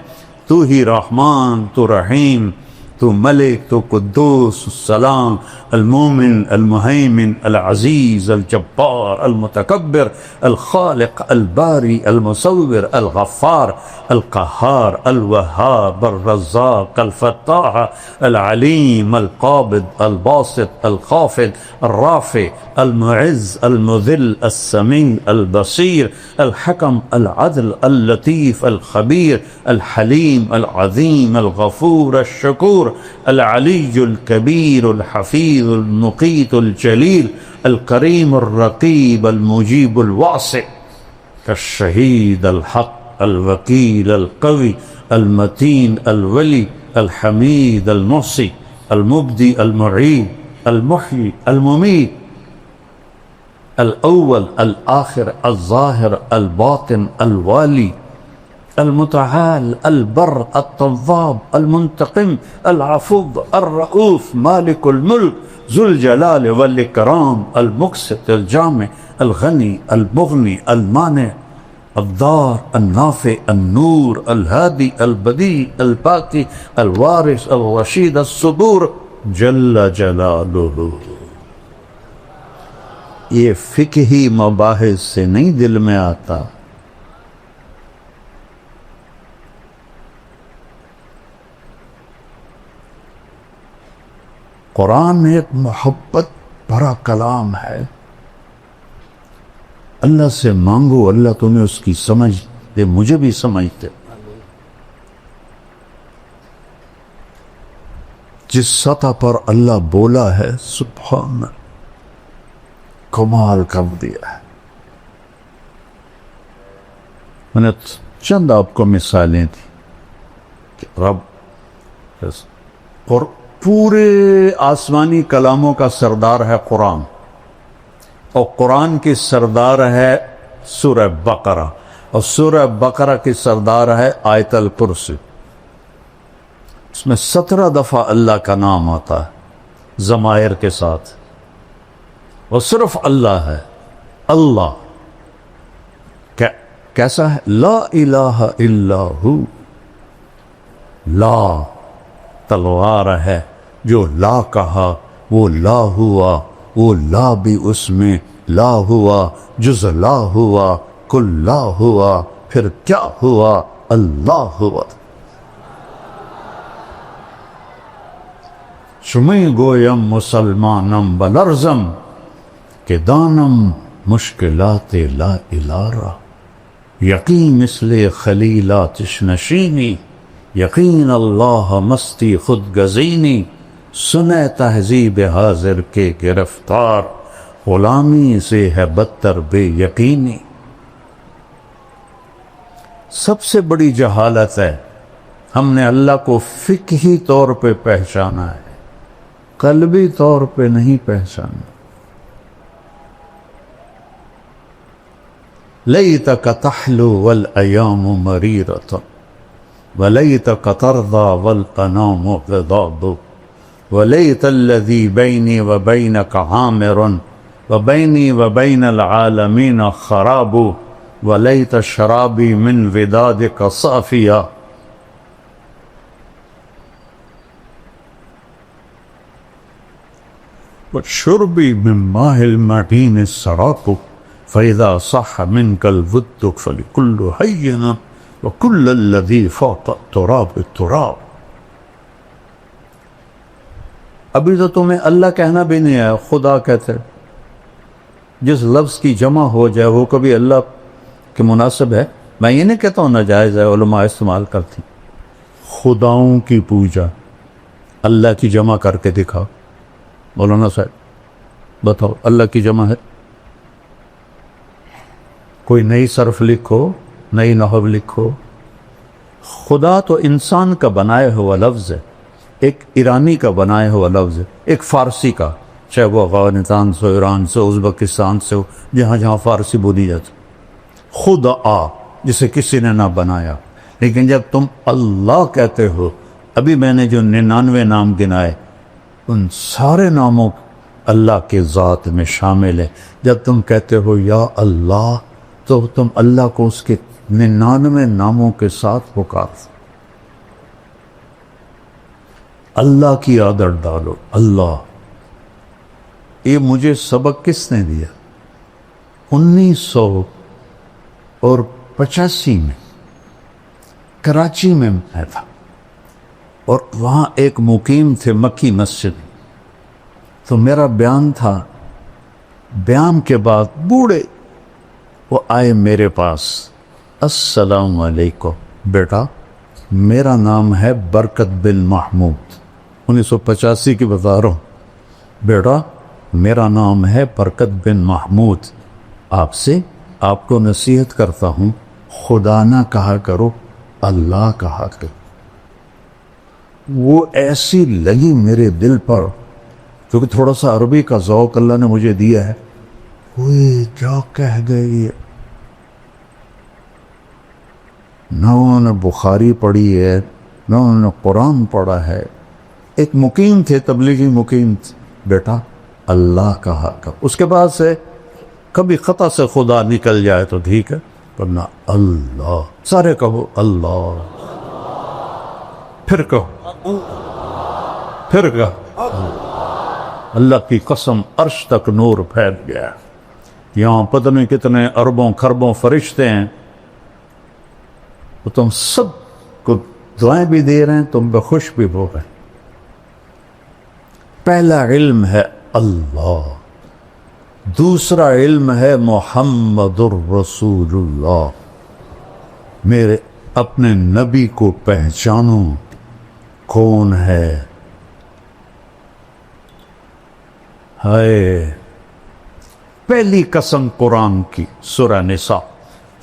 تو ہی رحمان، تو رحیم، تو ملک، تو قدوس، السلام، المومن، المہیمن، العزیز، الجبار، المتکبر، الخالق، الباری، المصور، الغفار، القہار، الوہاب، الرزاق، الفتاح، العلیم، القابض، الباسط، الخافض، الرافع، المعز، المذل، السمیع، البصیر، الحکم، العدل، اللطیف، الخبیر، الحلیم، العظیم، الغفور، الشکور، العلی الکبیر، الحفیظ، المقیت، الجلیل، الکریم، الرقیب، المجیب، الواسع، الشہید، الحق، الوکیل، القوی، المتین، الولی، الحمید، المحصی، المبدی، المعید، المحیی، الممیت، الاول، الآخر، الظاہر، الباطن، الوالی، المتعال، البر، التواب، المنتقم، العفو، الرؤوف، مالک الملک، ذو الجلال والاکرام، المقسط، الجامع، الغنی، المغنی، المانع، الضار، النافع، النور، الهادي، البديع، الباقي، الوارث، الرشيد، الصبور، جل جلالہ. یہ فقہی مباحث سے نہیں دل میں آتا. قرآن ایک محبت بھرا کلام ہے. اللہ سے مانگو اللہ تمہیں اس کی سمجھ دے، مجھے بھی سمجھ دے. جس سطح پر اللہ بولا ہے سبحان کمال کر دیا ہے. میں نے چند آپ کو مثالیں دی کہ رب اور پورے آسمانی کلاموں کا سردار ہے قرآن، اور قرآن کی سردار ہے سورہ بقرہ، اور سورہ بقرہ کی سردار ہے آیت الکرسی. اس میں 17 دفعہ اللہ کا نام آتا ہے ضمائر کے ساتھ، وہ صرف اللہ ہے. اللہ کیسا ہے؟ لا الہ الا ہو. لا تلوار ہے، جو لا کہا وہ لا ہوا، وہ لا بھی اس میں لا ہوا، جز لا ہوا، کل لا ہوا، پھر کیا ہوا؟ اللہ ہوا. شمی گویم مسلمانم بلرزم کہ دانم مشکلات لا الارا. یقین مثل خلیلاتش نشینی، یقین اللہ مستی خود گزینی. سنے تہذیب حاضر کے گرفتار، غلامی سے ہے بدتر بے یقینی. سب سے بڑی جہالت ہے ہم نے اللہ کو فقہی طور پہ پہچانا ہے، قلبی طور پہ نہیں پہچانا. لیتک تحلو والایام مریرۃ ولیتک ترضى والقنام غضاب ولیت الذی بینی وبینک عامر وبینی وبین العالمین خراب ولیت شرابی من ودادک صافیا. وشربی من ماء المعین السراق فإذا صح منك الود فلكل حين وكل الذي فوق التراب التراب. ابھی تو تمہیں اللہ کہنا بھی نہیں ہے، خدا کہتے. جس لفظ کی جمع ہو جائے وہ کبھی اللہ کے مناسب ہے؟ میں یہ نہیں کہتا ہوں ناجائز ہے، علماء استعمال کرتی. خداؤں کی پوجا اللہ کی جمع کر کے دکھاؤ. مولانا صاحب بتاؤ اللہ کی جمع ہے؟ کوئی نئی صرف لکھو، نئی نحو لکھو. خدا تو انسان کا بنایا ہوا لفظ ہے، ایک ایرانی کا بنایا ہوا لفظ ہے، ایک فارسی کا، چاہے وہ افغانستان سے، ایران سے، ازبکستان سے ہو، جہاں جہاں فارسی بولی جاتی. خدا جسے کسی نے نہ بنایا. لیکن جب تم اللہ کہتے ہو، ابھی میں نے جو 99 نام گنائے ان سارے ناموں اللہ کے ذات میں شامل ہے. جب تم کہتے ہو یا اللہ تو تم اللہ کو اس کے 99 ناموں کے ساتھ پکار. اللہ کی عادت ڈالو. اللہ. یہ مجھے سبق کس نے دیا؟ 1985 میں کراچی میں میں تھا اور وہاں ایک مقیم تھے مکی مسجد. تو میرا بیان تھا. بیان کے بعد بوڑھے وہ آئے میرے پاس. السلام علیکم بیٹا، میرا نام ہے برکت بن محمود. 1985 کی بتا رہا ہوں. بیٹا میرا نام ہے برکت بن محمود، آپ کو نصیحت کرتا ہوں، خدا نہ کہا کرو، اللہ کہا کرو. وہ ایسی لگی میرے دل پر، کیونکہ تھوڑا سا عربی کا ذوق اللہ نے مجھے دیا ہے. وہ کیا کہہ گئی، نہ انہوں نے بخاری پڑھی ہے نہ انہوں نے قرآن پڑھا ہے. ایک مقیم تھے، تبلیغی مقیم تھے. بیٹا اللہ کہا کر. اس کے بعد سے کبھی خطا سے خدا نکل جائے تو ٹھیک ہے، ورنہ اللہ. سارے کہو اللہ، پھر کہو اللہ کی قسم عرش تک نور پھیل گیا. یہاں پتہ نہیں کتنے اربوں خربوں فرشتے ہیں، تو تم سب کو دعائیں بھی دے رہے ہیں، تم پہ خوش بھی ہو رہے ہیں. پہلا علم ہے اللہ، دوسرا علم ہے محمد الرسول اللہ. میرے اپنے نبی کو پہچانو کون ہے. ہائے پہلی قسم قرآن کی سورہ نساء،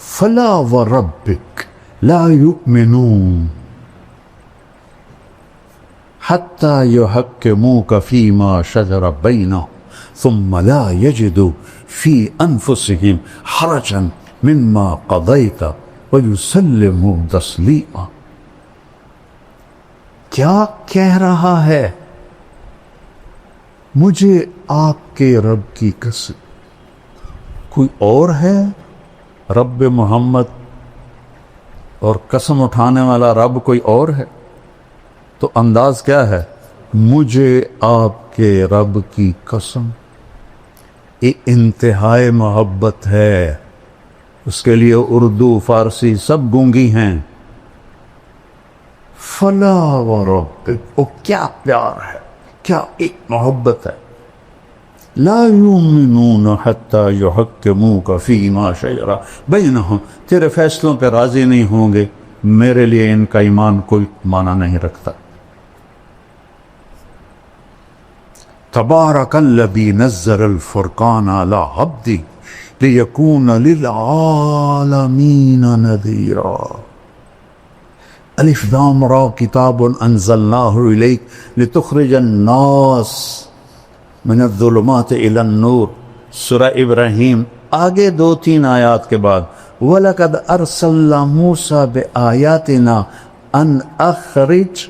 فلا وربک لا یؤمنون حتی یحکموک فیما شجر بینہم ثم لا یجدوا فی انفسہم حرجا مما قضیت ویسلموا تسلیما. کیا کہہ رہا ہے؟ مجھے آپ کے رب کی قسم، کوئی اور ہے رب محمد اور قسم اٹھانے والا رب کوئی اور ہے؟ تو انداز کیا ہے؟ مجھے آپ کے رب کی قسم. یہ انتہائی محبت ہے. اس کے لیے اردو فارسی سب گونگی ہیں. فلا وربک، وہ کیا پیار ہے، کیا ایک محبت ہے. لا یؤمنون حتی یحکموک فیما شجر بینہم، تیرے فیصلوں پہ راضی نہیں ہوں گے، میرے لیے ان کا ایمان کوئی معنی نہیں رکھتا. تبارک الذی نزل الفرقان علی عبدہ لیکون للعالمین نذیرا. الف لام را کتاب انزلناہ الیک لتخرج الناس من الظلمات الی النور. سورہ ابراہیم آگے 2-3 آیات کے بعد وَلَقَدْ أَرْسَلْنَا مُوسَى بِآيَاتِنَا أَنْ أَخْرِجْ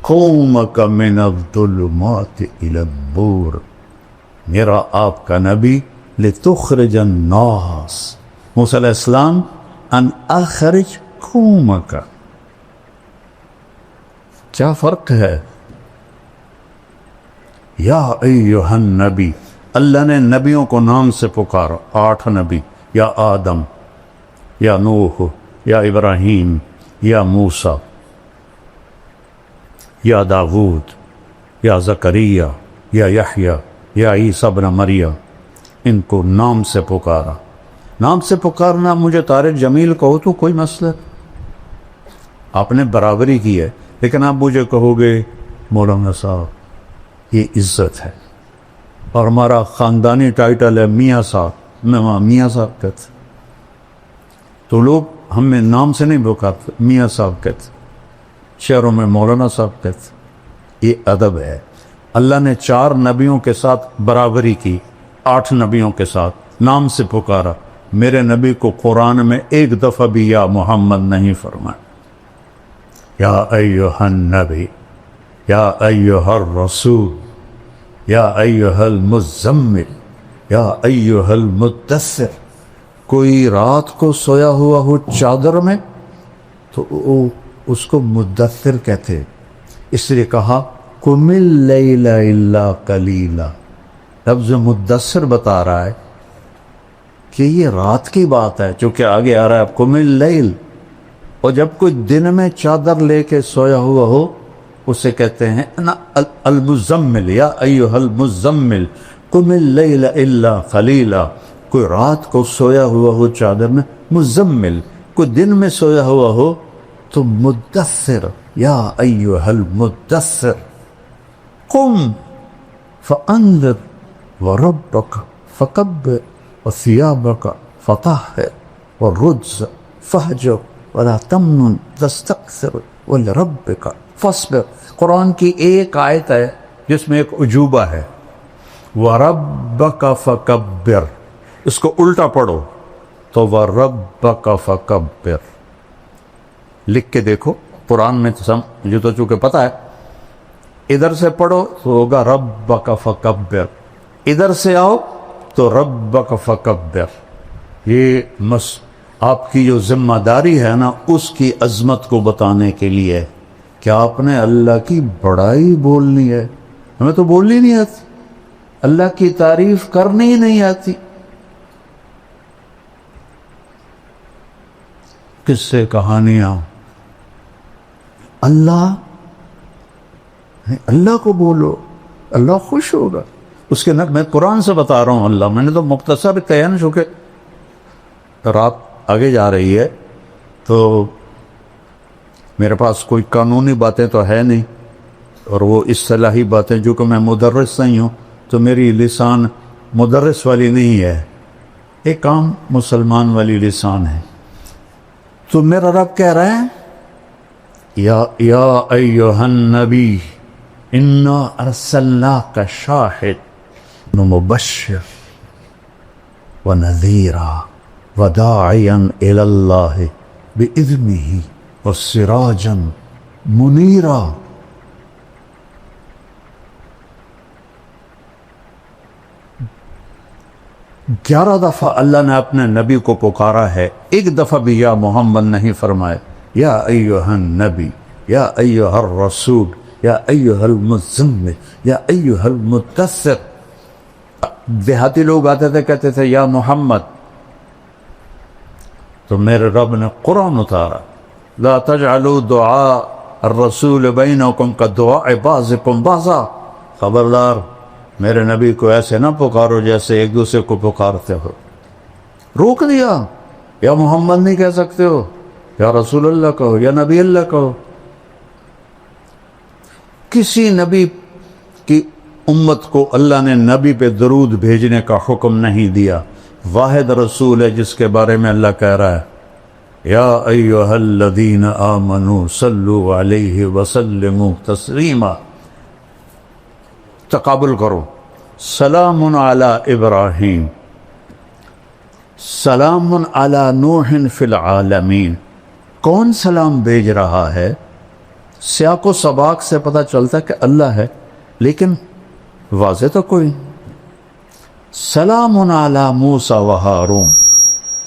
قَوْمَكَ مِنَ الظُّلُمَاتِ إِلَى النُّورِ. میرا آپ کا نبی لِتُخْرِجَ النَّاسَ، موسیٰ علیہ السلام، أَنْ أَخْرِجْ قَوْمَكَ. کیا فرق ہے؟ یا ایہا النبی، اللہ نے نبیوں کو نام سے پکارا. 8 نبی، یا آدم، یا نوح، یا ابراہیم، یا موسیٰ، یا داود، یا زکریا، یا یحییٰ، یا عیسیٰ ابن مریم. ان کو نام سے پکارا. نام سے پکارنا، مجھے طارق جمیل کہو تو کوئی مسئلہ، آپ نے برابری کی ہے. لیکن آپ مجھے کہو گے مولانا صاحب یہ عزت ہے، اور ہمارا خاندانی ٹائٹل ہے میاں صاحب، میں وہاں میاں صاحب کہتے، تو لوگ ہمیں نام سے نہیں پکارتے، میاں صاحب کہتے، شہروں میں مولانا صاحب کہتے. یہ ادب ہے. اللہ نے 4 نبیوں کے ساتھ برابری کی، 8 نبیوں کے ساتھ نام سے پکارا. میرے نبی کو قرآن میں ایک دفعہ بھی یا محمد نہیں فرمایا. یا ایہا النبی، یا ایہا الرسول، یا ایہا المزمل، یا ایہا المدثر. کوئی رات کو سویا ہوا ہو چادر میں تو اس کو مدثر کہتے. اس لیے کہا قم اللیل الا قلیلا. لفظ مدثر بتا رہا ہے کہ یہ رات کی بات ہے، چونکہ آگے آ رہا ہے قم اللیل. اور جب کوئی دن میں چادر لے کے سویا ہوا ہو اسے کہتے ہیں نا المزمل، یا ایھا المزمل قم اللیل الا قلیلا. کوئی رات کو سویا ہوا ہو چادر میں مزمل، کوئی دن میں سویا ہوا ہو تو مدثر، یا ایھا المدثر قم فانذر وربک فکبر وثیابک فطہر والرجز فہجر ولا تمنن تستکثر ولربک فاصبر. قرآن کی ایک آیت ہے جس میں ایک عجوبہ ہے، وَرَبَّكَ فَكَبِّرْ. اس کو الٹا پڑھو تو وَرَبَّكَ فَكَبِّرْ لکھ کے دیکھو. قرآن میں مجھے تو چونکہ پتہ ہے، ادھر سے پڑھو تو ہوگا رَبَّكَ فَكَبِّرْ، ادھر سے آؤ تو رَبَّكَ فَكَبِّرْ. یہ آپ کی جو ذمہ داری ہے نا، اس کی عظمت کو بتانے کے لیے کہ آپ نے اللہ کی بڑائی بولنی ہے. ہمیں تو بولنی نہیں آتی، اللہ کی تعریف کرنی ہی نہیں آتی. کس سے کہانیاں، اللہ کو بولو، اللہ خوش ہوگا. اس کے میں قرآن سے بتا رہا ہوں اللہ. میں نے تو مختصر کہا نا، چونکہ رات آگے جا رہی ہے تو میرے پاس کوئی قانونی باتیں تو ہے نہیں، اور وہ اصطلاحی باتیں، جو کہ میں مدرس نہیں ہوں تو میری لسان مدرس والی نہیں ہے، ایک عام مسلمان والی لسان ہے. تو میرا رب کہہ رہا ہے یا ایھا النبی انا ارسلناک شاہد مبشر ونذیرا وداعیا الی اللہ باذنہ وسراجا منیرا. گیارہ دفعہ اللہ نے اپنے نبی کو پکارا ہے، ایک دفعہ بھی یا محمد نہیں فرمائے. یا ایھا النبی، یا ایھا الرسول، یا ایھا المزمل، یا ایھا المدثر. دیہاتی لوگ آتے تھے کہتے تھے یا محمد، تو میرے رب نے قرآن اتارا، لا تجعلوا دعاء الرسول بینکم کدعاء بعضکم بعضا. خبردار میرے نبی کو ایسے نہ پکارو جیسے ایک دوسرے کو پکارتے ہو. روک دیا، یا محمد نہیں کہہ سکتے ہو، یا رسول اللہ کہو، یا نبی اللہ کہو. کسی نبی کی امت کو اللہ نے نبی پہ درود بھیجنے کا حکم نہیں دیا. واحد رسول ہے جس کے بارے میں اللہ کہہ رہا ہے یا ایھا الذین آمنوا صلوا علیہ وسلموا تسلیما. تقابل کرو، سلام علی ابراہیم، سلام علی نوح فی العالمین. کون سلام بھیج رہا ہے؟ سیاق و سباق سے پتہ چلتا ہے کہ اللہ ہے، لیکن واضح تو کوئی. سلام علی موسیٰ و ہارون،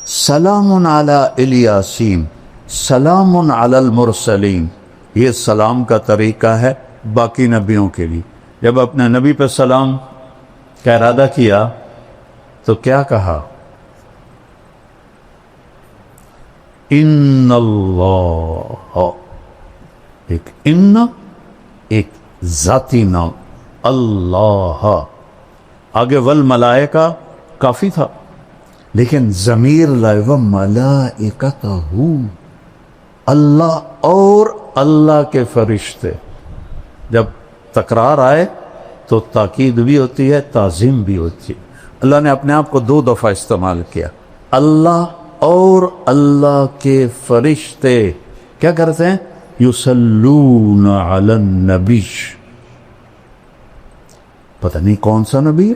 سلام علی الیاسین، سلام علی المرسلین. یہ سلام کا طریقہ ہے باقی نبیوں کے لیے. جب اپنے نبی پہ سلام کا ارادہ کیا تو کیا کہا؟ ان اللہ، ایک ان، ایک ذاتی نام اللہ. آگے والملائکہ کافی تھا، لیکن ضمیر لائے وملائکتہ، اللہ اور اللہ کے فرشتے. جب تکرار آئے تو تاکید بھی ہوتی ہے، تعظیم بھی ہوتی ہے. اللہ نے اپنے آپ کو 2 دفعہ استعمال کیا. اللہ اور اللہ کے فرشتے کیا کرتے ہیں؟ یصلون علی النبی. پتہ نہیں کون سا نبی ہے،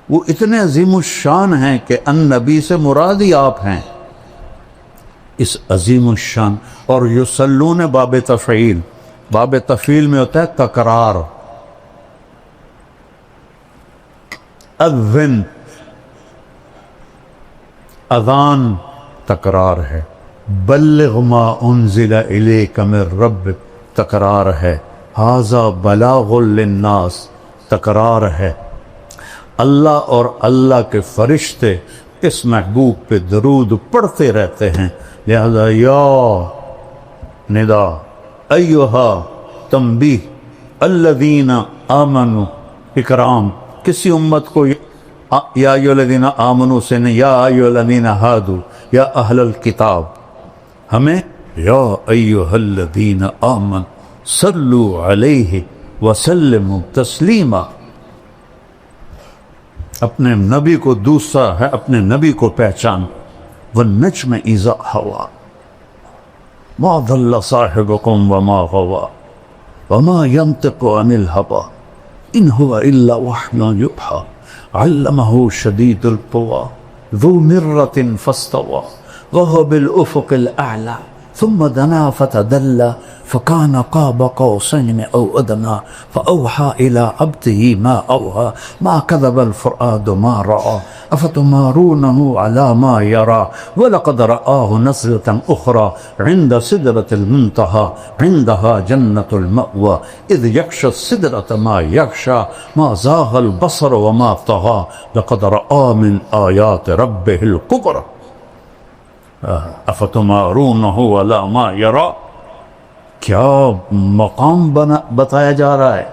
وہ اتنے عظیم الشان ہیں کہ النبی سے مراد ہی آپ ہیں. اس عظیم الشان. اور یصلون باب تفعیل، باب تفعیل میں ہوتا ہے تکرار. اذن، اذان تکرار ہے. بلغ ما انزل الیک من ربک تکرار ہے، ھذا بلاغ للناس تکرار ہے۔ اللہ اور اللہ کے فرشتے اس محبوب پہ درود پڑھتے رہتے ہیں، لہذا یا ندا ایہا تنبیہ الذین آمنوا اکرام، کسی امت کو یا ایھا الذین آمنوا سے نہیں، یا ایھا الذین ہادوا یا اہل الکتاب، ہمیں یا ایھا الذین آمنوا صلوا علیہ وسلموا تسلیما، اپنے نبی کو دوسرا ہے، اپنے نبی کو پہچان۔ والنجم اذا ہوا ما ضل صاحبکم وما غوا وما ينطق عن الهوى ان هو الا وحی یوحی علمه شدید القوى ذو مرة فاستوى وهو بالافق الاعلى ثم دنا فتدلى فكان قاب قوسين او ادنى فاوحى الى عبده ما اوحى ما كذب الفؤاد ما راى افتمارونه على ما يرى ولقد رآه نزلة اخرى عند سدرة المنتهى عندها جنة المأوى اذ يغشى السدرة ما يغشى ما زاغ البصر وما طغى لقد رآه من آيات ربه الكبرى افتمارونہ علی ما یرا، کیا مقام بتایا جا رہا ہے۔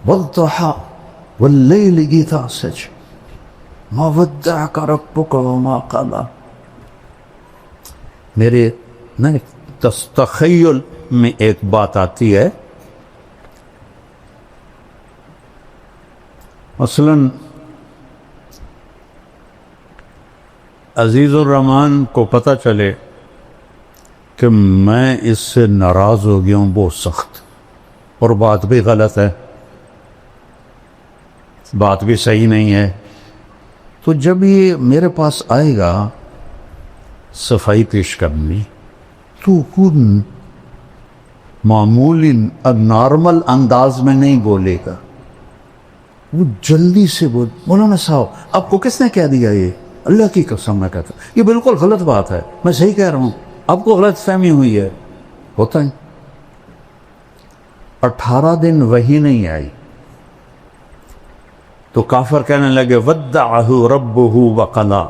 والضحی واللیل اذا سجى ما ودعک ربک وما قلی، میرے تخیل میں ایک بات آتی ہے، مثلاً عزیز الرحمن کو پتہ چلے کہ میں اس سے ناراض ہو گیا ہوں بہت سخت، اور بات بھی غلط ہے، بات بھی صحیح نہیں ہے، تو جب یہ میرے پاس آئے گا صفائی پیش کرنی، تو خود معمولی نارمل انداز میں نہیں بولے گا، وہ جلدی سے بول، مولانا صاحب آپ کو کس نے کہہ دیا یہ؟ اللہ کی قسم میں کہتا ہوں یہ بالکل غلط بات ہے، میں صحیح کہہ رہا ہوں، آپ کو غلط فہمی ہوئی ہے، ہوتا ہے۔ 18 دن وحی نہیں آئی تو کافر کہنے لگے ودعہ ربہ وقلا،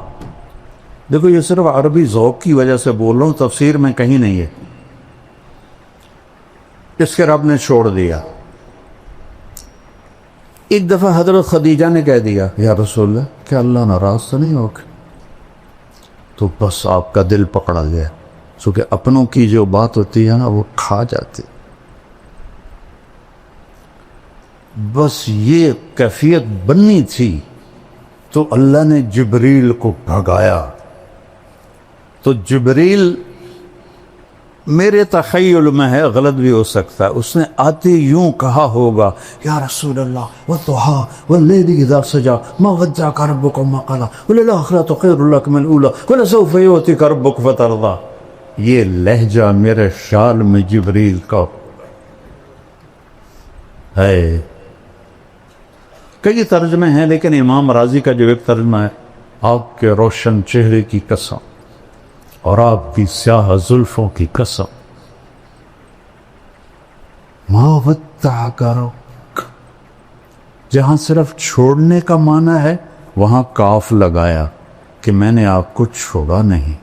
دیکھو یہ صرف عربی ذوق کی وجہ سے بول رہا ہوں، تفسیر میں کہیں نہیں ہے، اس کے رب نے چھوڑ دیا۔ ایک دفعہ حضرت خدیجہ نے کہہ دیا یا رسول اللہ کیا اللہ ناراض تو نہیں ہوگا، تو بس آپ کا دل پکڑا گیا، چونکہ اپنوں کی جو بات ہوتی ہے نا وہ کھا جاتی، بس یہ کیفیت بننی تھی، تو اللہ نے جبریل کو بھگایا، تو جبریل میرے تخیل میں ہے، غلط بھی ہو سکتا ہے، اس نے آتے یوں کہا ہوگا یا رسول اللہ والضحیٰ واللیل اذا سجى ما ودعك ربك وما قلى وللآخرة خير لك من الأولى ولسوف يؤتيك ربك فترضى، یہ لہجہ میرے خیال میں جبریل کا ہے۔ کئی ترجمے ہیں لیکن امام راضی کا جو ایک ترجمہ ہے، آپ کے روشن چہرے کی قسم اور آپ کی سیاہ زلفوں کی قسم، ما ودعک ربک، جہاں صرف چھوڑنے کا معنی ہے وہاں کاف لگایا کہ میں نے آپ کو چھوڑا نہیں،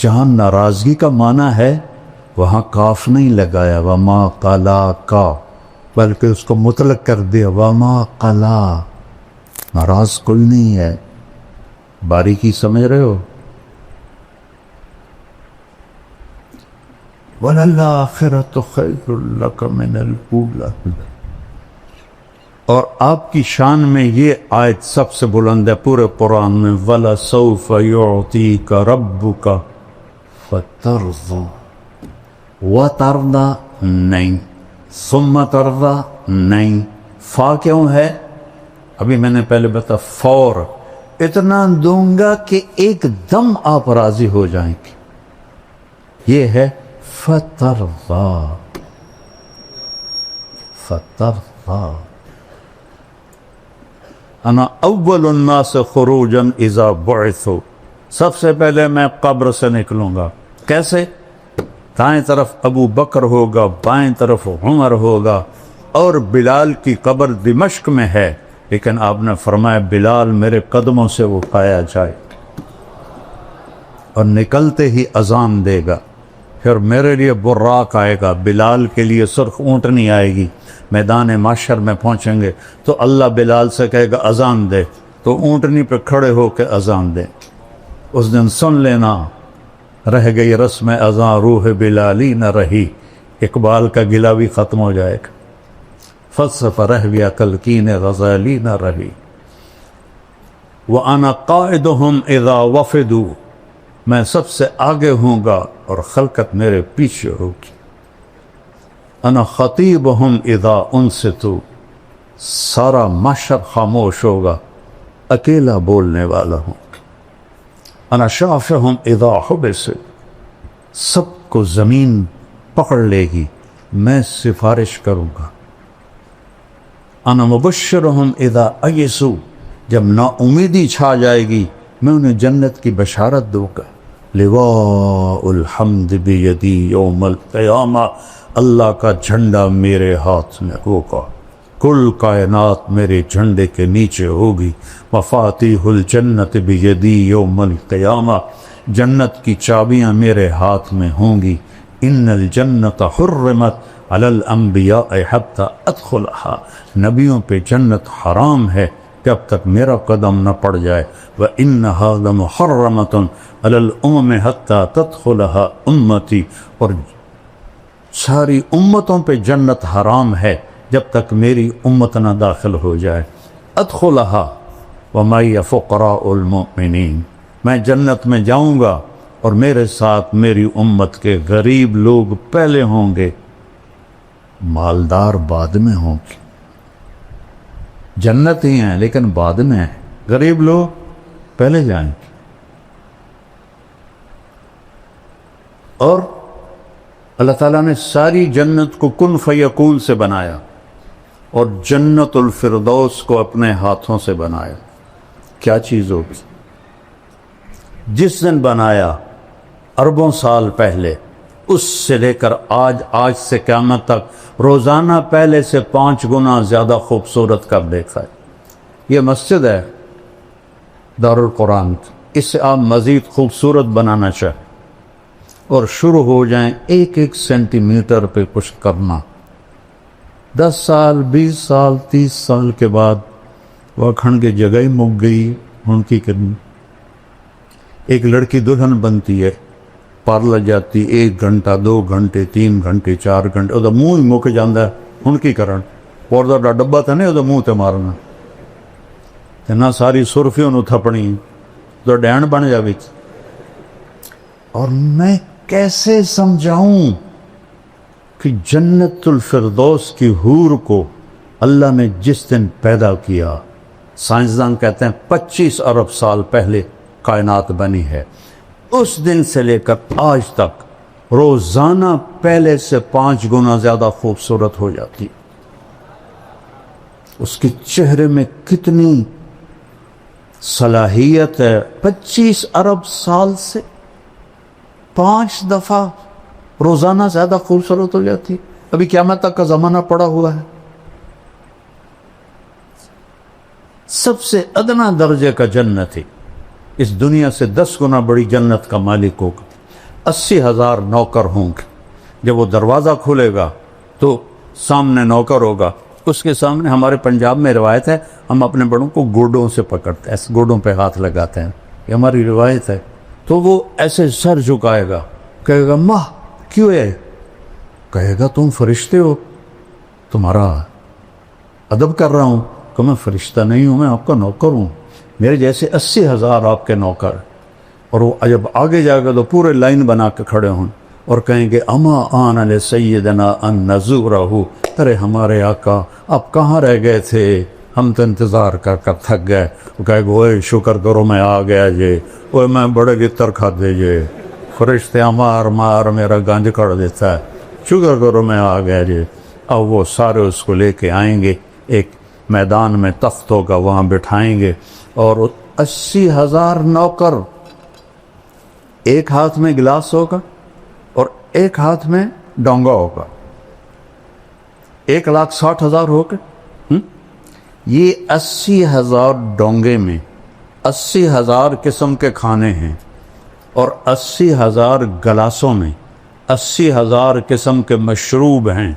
جہاں ناراضگی کا معنی ہے وہاں کاف نہیں لگایا وما قلاک، بلکہ اس کو مطلق کر دیا وما قلا، ناراض کل نہیں ہے۔ باریکی سمجھ رہے ہو؟ وَلَلْآخِرَةُ خَيْرٌ لَكَ مِنَ الْأُولَىٰ، اور آپ کی شان میں یہ آیت سب سے بلند ہے پورے قرآن میں، وَلَسَوْفَ يُعْطِيكَ رَبُّكَ فَتَرْضَىٰ، وَتَرْضَىٰ نہیں، ثُمَّ تَرْضَىٰ نہیں، فا کیوں ہے؟ ابھی میں نے پہلے بتا، فور، اتنا دوں گا کہ ایک دم آپ راضی ہو جائیں گے، یہ ہے فترضا، فترضا، انا اول الناس خروجا اذا بعثوا، سب سے پہلے میں قبر سے نکلوں گا، کیسے؟ دائیں طرف ابو بکر ہوگا، بائیں طرف عمر ہوگا، اور بلال کی قبر دمشق میں ہے، لیکن آپ نے فرمایا بلال میرے قدموں سے اٹھایا جائے اور نکلتے ہی اذان دے گا، پھر میرے لیے براق آئے گا، بلال کے لیے سرخ اونٹنی آئے گی، میدان معشر میں پہنچیں گے تو اللہ بلال سے کہے گا اذان دے، تو اونٹنی پہ کھڑے ہو کے اذان دے۔ اس دن سن لینا، رہ گئی رسم اذان روح بلالی نہ رہی، اقبال کا گلہ بھی ختم ہو جائے گا، فلسفہ رہ گیا تلقین غزالی نہ رہی۔ وَأَنَا قَائِدُهُمْ إِذَا وَفِدُوا، میں سب سے آگے ہوں گا اور خلقت میرے پیچھے ہوگی۔ انا خطیبہم اذا انصتوا، سارا معاشر خاموش ہوگا، اکیلا بولنے والا ہوں۔ انا شافہم اذا حبسوا، سب کو زمین پکڑ لے گی، میں سفارش کروں گا۔ انا مبشرہم اذا ایسوا، جب نا امیدی چھا جائے گی میں انہیں جنت کی بشارت دوں گا۔ لواء الحمد بیدی یوم القیامہ، اللہ کا جھنڈا میرے ہاتھ میں ہوگا، کل کائنات میرے جھنڈے کے نیچے ہوگی۔ مفاتیح الجنت بیدی یوم القیامہ، جنت کی چابیاں میرے ہاتھ میں ہوں گی۔ ان الجنت حرمت علی الانبیاء حتی ادخلہا، نبیوں پہ جنت حرام ہے جب تک میرا قدم نہ پڑ جائے۔ وَإِنَّهَا لَمُحَرَّمَةٌ عَلَى الْأُمَمِ حَتَّى تَدْخُلَهَا أُمَّتِي، اور ساری امتوں پہ جنت حرام ہے جب تک میری امت نہ داخل ہو جائے۔ أَدْخُلَهَا وَمَعِيَ فُقَرَاءُ الْمُؤْمِنِينَ، میں جنت میں جاؤں گا اور میرے ساتھ میری امت کے غریب لوگ پہلے ہوں گے، مالدار بعد میں ہوں گے۔ جنت ہی ہیں لیکن بعد میں ہیں، غریب لوگ پہلے جائیں گے۔ اور اللہ تعالیٰ نے ساری جنت کو کن فیکون سے بنایا اور جنت الفردوس کو اپنے ہاتھوں سے بنایا۔ کیا چیز ہوگی؟ جس دن بنایا اربوں سال پہلے، اس سے لے کر آج سے قیامت تک روزانہ پہلے سے 5 گنا زیادہ خوبصورت کر دیکھا ہے۔ یہ مسجد ہے دارالقرآن، اس سے آپ مزید خوبصورت بنانا چاہیں اور شروع ہو جائیں 1 سینٹی میٹر پہ کچھ کرنا، 10 سال 20 سال 30 سال کے بعد وہ کھنڈ کی جگہ ہی مک گئی، ان کی کرنی۔ ایک لڑکی دلہن بنتی ہے، پارلر جاتی 1 گھنٹہ 2 گھنٹے 3 گھنٹے 4 گھنٹے، وہ منہ ہی مک جاندہ ہے، ان کی کرن اور دا ڈبا تھا نہیں وہ منہ تے مارنا نہ ساری سرفیوں نو تھپنی تو ڈین بن جاوی۔ اور میں کیسے سمجھاؤں کہ جنت الفردوس کی حور کو اللہ نے جس دن پیدا کیا، سائنسدان کہتے ہیں 25 ارب سال پہلے کائنات بنی ہے، اس دن سے لے کر آج تک روزانہ پہلے سے 5 گنا زیادہ خوبصورت ہو جاتی۔ اس کے چہرے میں کتنی صلاحیت ہے، 25 ارب سال سے 5 دفعہ روزانہ زیادہ خوبصورت ہو جاتی۔ ابھی قیامت تک کا زمانہ پڑا ہوا ہے۔ سب سے ادنا درجے کا جنتی اس دنیا سے 10 گنا بڑی جنت کا مالک ہوگا، 80,000 نوکر ہوں گے۔ جب وہ دروازہ کھولے گا تو سامنے نوکر ہوگا، اس کے سامنے ہمارے پنجاب میں روایت ہے ہم اپنے بڑوں کو گوڈوں سے پکڑتے ہیں، ایسے گوڈوں پہ ہاتھ لگاتے ہیں، یہ ہماری روایت ہے۔ تو وہ ایسے سر جھکائے گا، کہے گا ماں کیوں ہے؟ کہے گا تم فرشتے ہو، تمہارا ادب کر رہا ہوں۔ کہ میں فرشتہ نہیں ہوں، میں آپ کا نوکر ہوں، میرے جیسے 80,000 آپ کے نوکر۔ اور وہ جب آگے جائے گا تو پورے لائن بنا کے کھڑے ہوں اور کہیں گے اما آن علی سیدنا ان نزورہ، ارے ہمارے آقا آپ کہاں رہ گئے تھے، ہم تو انتظار کر کر تھک گئے۔ وہ کہے گا اوے شکر کرو میں آ گیا جی، اوے میں بڑے گتر کھا دے جی، فرشتے مار مار میرا گنج کر دیتا ہے، شکر کرو میں آ گیا جی۔ اب وہ سارے اس کو لے کے آئیں گے، ایک میدان میں تخت ہوگا وہاں بٹھائیں گے، اور 80,000 نوکر، ایک ہاتھ میں گلاس ہوگا اور ایک ہاتھ میں ڈونگا ہوگا، 1,60,000 ہو کے یہ 80,000 ڈونگے میں 80,000 قسم کے کھانے ہیں، اور 80,000 گلاسوں میں 80,000 قسم کے مشروب ہیں،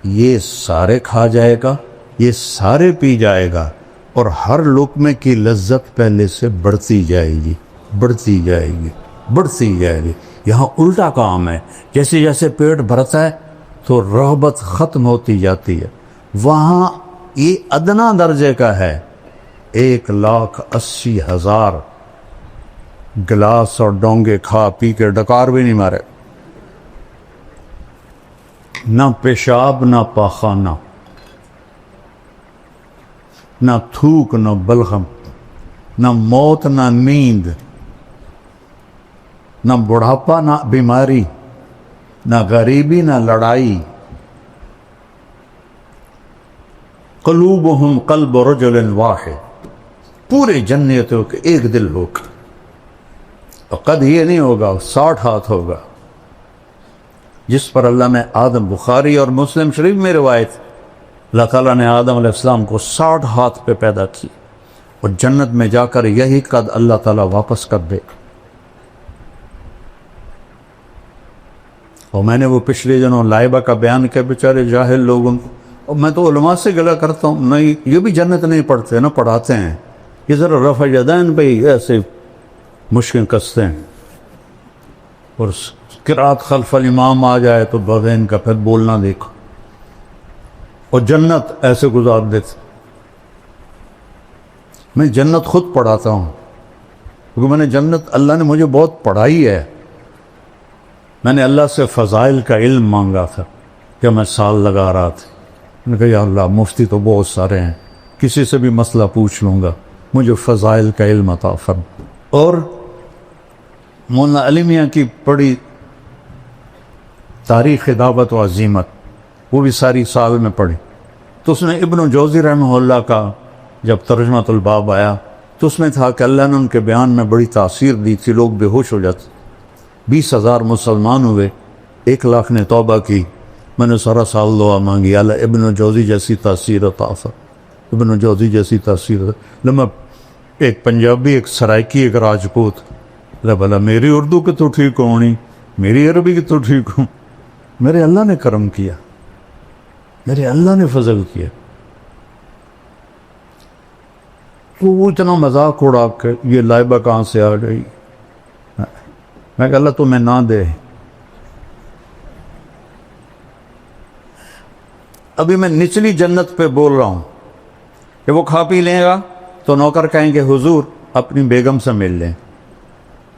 یہ سارے کھا جائے گا، یہ سارے پی جائے گا، اور ہر لقمے کی لذت پہلے سے بڑھتی جائے گی، بڑھتی جائے گی، بڑھتی جائے گی۔ یہاں الٹا کام ہے، جیسے جیسے پیٹ بھرتا ہے تو رغبت ختم ہوتی جاتی ہے۔ وہاں یہ ادنا درجے کا ہے، 1,80,000 گلاس اور ڈونگے کھا پی کے ڈکار بھی نہیں مارے، نہ پیشاب نہ پاخانہ، نہ تھوک نہ بلغم، نہ موت نہ نیند، نہ بڑھاپا نہ بیماری، نہ غریبی نہ لڑائی۔ قلوبہم قلب رجل واحد، پورے جنتوں کے ایک دل ہوگا، اور قد یہ نہیں ہوگا 60 ہاتھ ہوگا، جس پر اللہ نے آدم، بخاری اور مسلم شریف میں روایت، اللہ تعالیٰ نے آدم علیہ السلام کو 60 ہاتھ پہ پیدا کی، اور جنت میں جا کر یہی قد اللہ تعالیٰ واپس کر دے۔ اور میں نے وہ پچھلے دنوں لائبہ کا بیان کیا، بیچارے جاہل لوگوں کو، اور میں تو علماء سے گلہ کرتا ہوں، نہیں یہ بھی جنت نہیں پڑھتے، نہ پڑھاتے ہیں، یہ ذرا رفع یدین پہ ہی ایسے مشکل کستے ہیں، اور قرات خلف الامام آ جائے تو بغین کا پھر بولنا دیکھو، اور جنت ایسے گزار دیتے۔ میں جنت خود پڑھاتا ہوں، کیونکہ میں نے جنت، اللہ نے مجھے بہت پڑھائی ہے۔ میں نے اللہ سے فضائل کا علم مانگا تھا کہ میں سال لگا رہا تھا، میں نے کہا یا اللہ مفتی تو بہت سارے ہیں، کسی سے بھی مسئلہ پوچھ لوں گا، مجھے فضائل کا علم عطا فرما۔ اور مولانا علی میاں کی بڑی تاریخ دعوت و عظیمت، وہ بھی ساری سال میں پڑھی، تو اس نے ابن جوزی رحمہ اللہ کا جب ترجمۃ الباب آیا تو اس میں تھا کہ اللہ نے ان کے بیان میں بڑی تاثیر دی تھی، لوگ بے ہوش ہو جاتے، 20,000 مسلمان ہوئے، 1,00,000 نے توبہ کی۔ میں نے سارا سال دعا مانگی، اللہ ابن جوزی جیسی تاثیر عطا فرما، ابن جوزی جیسی تاثیر۔ لما ایک پنجابی، ایک سرائکی، ایک راجپوت، اللہ بھلا میری اردو کی تو ٹھیک ہونی، میری عربی کی تو ٹھیک ہوں، میرے اللہ نے کرم کیا، میرے اللہ نے فضل کیا۔ تو وہ اتنا مذاق اڑا کہ یہ لائبہ کہاں سے آ گئی، میں کہ اللہ تمہیں نہ دے۔ ابھی میں نچلی جنت پہ بول رہا ہوں کہ وہ کھا پی لے گا تو نوکر کہیں گے حضور اپنی بیگم سے مل لیں،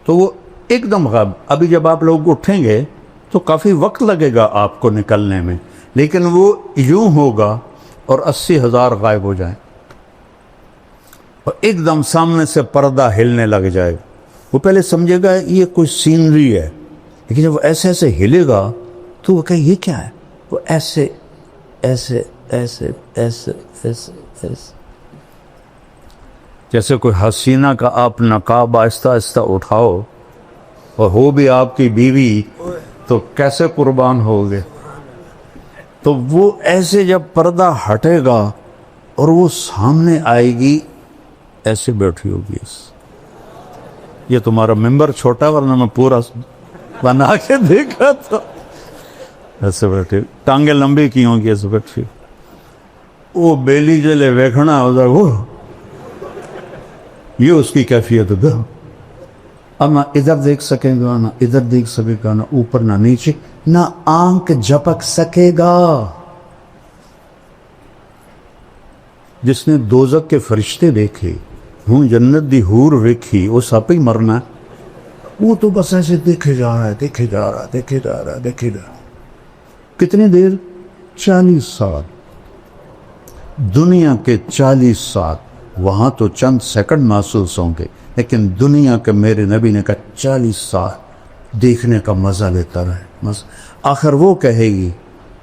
تو وہ ایک دم غائب۔ ابھی جب آپ لوگ اٹھیں گے تو کافی وقت لگے گا آپ کو نکلنے میں، لیکن وہ یوں ہوگا اور 80,000 غائب ہو جائیں، اور ایک دم سامنے سے پردہ ہلنے لگ جائے گا۔ وہ پہلے سمجھے گا یہ کوئی سینری ہے، لیکن جب وہ ایسے ایسے ہلے گا تو وہ کہے یہ کیا ہے، وہ ایسے ایسے ایسے ایسے ایسے ایسے، جیسے کوئی حسینہ کا آپ نقاب آہستہ آہستہ اٹھاؤ اور ہو بھی آپ کی بیوی تو کیسے قربان ہوگے۔ تو وہ ایسے جب پردہ ہٹے گا اور وہ سامنے آئے گی، ایسے بیٹھی ہوگی، یہ تمہارا ممبر چھوٹا ورنہ میں پورا بنا کے دیکھا تھا، ایسے بیٹھے، ٹانگیں لمبی کی ہوں گی، ایسے بیٹھی، وہ بیلی جلے ویکھنا ادھر، وہ یہ اس کی کیفیت ہے، اب نہ ادھر دیکھ سکے گا، نہ ادھر دیکھ سکے گا، نہ اوپر نہ نیچے، نہ آنکھ جھپک سکے گا۔ جس نے دوزخ کے فرشتے دیکھے، ہوں جنت دی حور ویکھی، وہ سپ ہی مرنا ہے، وہ تو بس ایسے دیکھے جا رہا ہے، دیکھے جا رہا ہے، دیکھے جا رہا ہے، دیکھے جا رہا ہے۔ کتنی دیر؟ 40 سال، دنیا کے 40 سال، وہاں تو چند سیکنڈ محسوس ہوں گے، لیکن دنیا کے میرے نبی نے کہا 40 سال دیکھنے کا مزہ لیتا رہے۔ آخر وہ کہے گی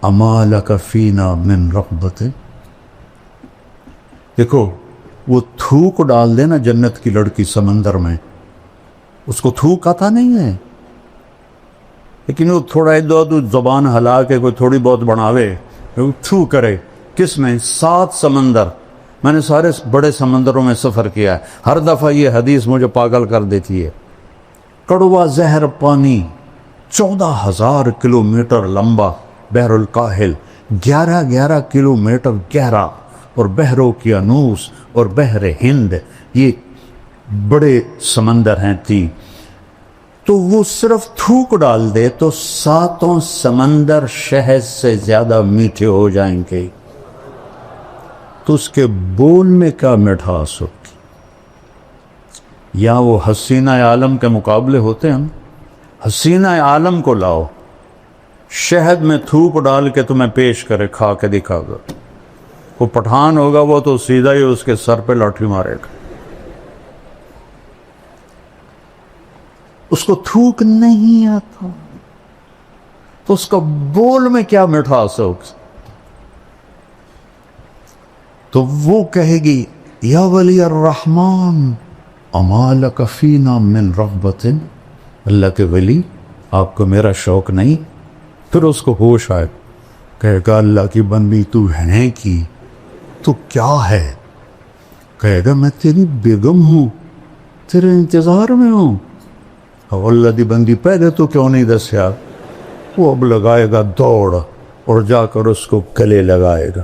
اما لک فینا من رغبت، دیکھو وہ تھوک ڈال دے نا جنت کی لڑکی سمندر میں، اس کو تھوک آتا نہیں ہے، لیکن وہ تھوڑا ادھر زبان ہلا کے کوئی تھوڑی بہت بناوے تھو کرے. کس میں؟ 7 سمندر. میں نے سارے بڑے سمندروں میں سفر کیا ہے. ہر دفعہ یہ حدیث مجھے پاگل کر دیتی ہے. کڑوا زہر پانی 14,000 کلومیٹر لمبا بحر الکاہل، 11 کلومیٹر گہرا، اور بحر اوقیانوس اور بحر ہند، یہ بڑے سمندر ہیں 3. تو وہ صرف تھوک ڈال دے تو 7 سمندر شہد سے زیادہ میٹھے ہو جائیں گے. تو اس کے بول میں کیا مٹھاس ہوگی؟ یا وہ حسینہ عالم کے مقابلے ہوتے ہیں. حسینہ عالم کو لاؤ، شہد میں تھوک ڈال کے تمہیں پیش کرے، کھا کے دکھا گا. وہ پٹھان ہوگا وہ تو سیدھا ہی اس کے سر پہ لاٹھی مارے گا. اس کو تھوک نہیں آتا تو اس کا بول میں کیا مٹھاس ہوگی؟ تو وہ کہے گی یا ولی الرحمن اما لک فینا من رغبت، اللہ کے ولی آپ کو میرا شوق نہیں؟ پھر اس کو ہوش آئے، کہے گا اللہ کی بندی تو ہے کی، تو کیا ہے؟ کہے گا میں تیری بیگم ہوں، تیرے انتظار میں ہوں. اللہ دی بندی پہلے تو کیوں نہیں دسیا؟ وہ اب لگائے گا دوڑ اور جا کر اس کو گلے لگائے گا.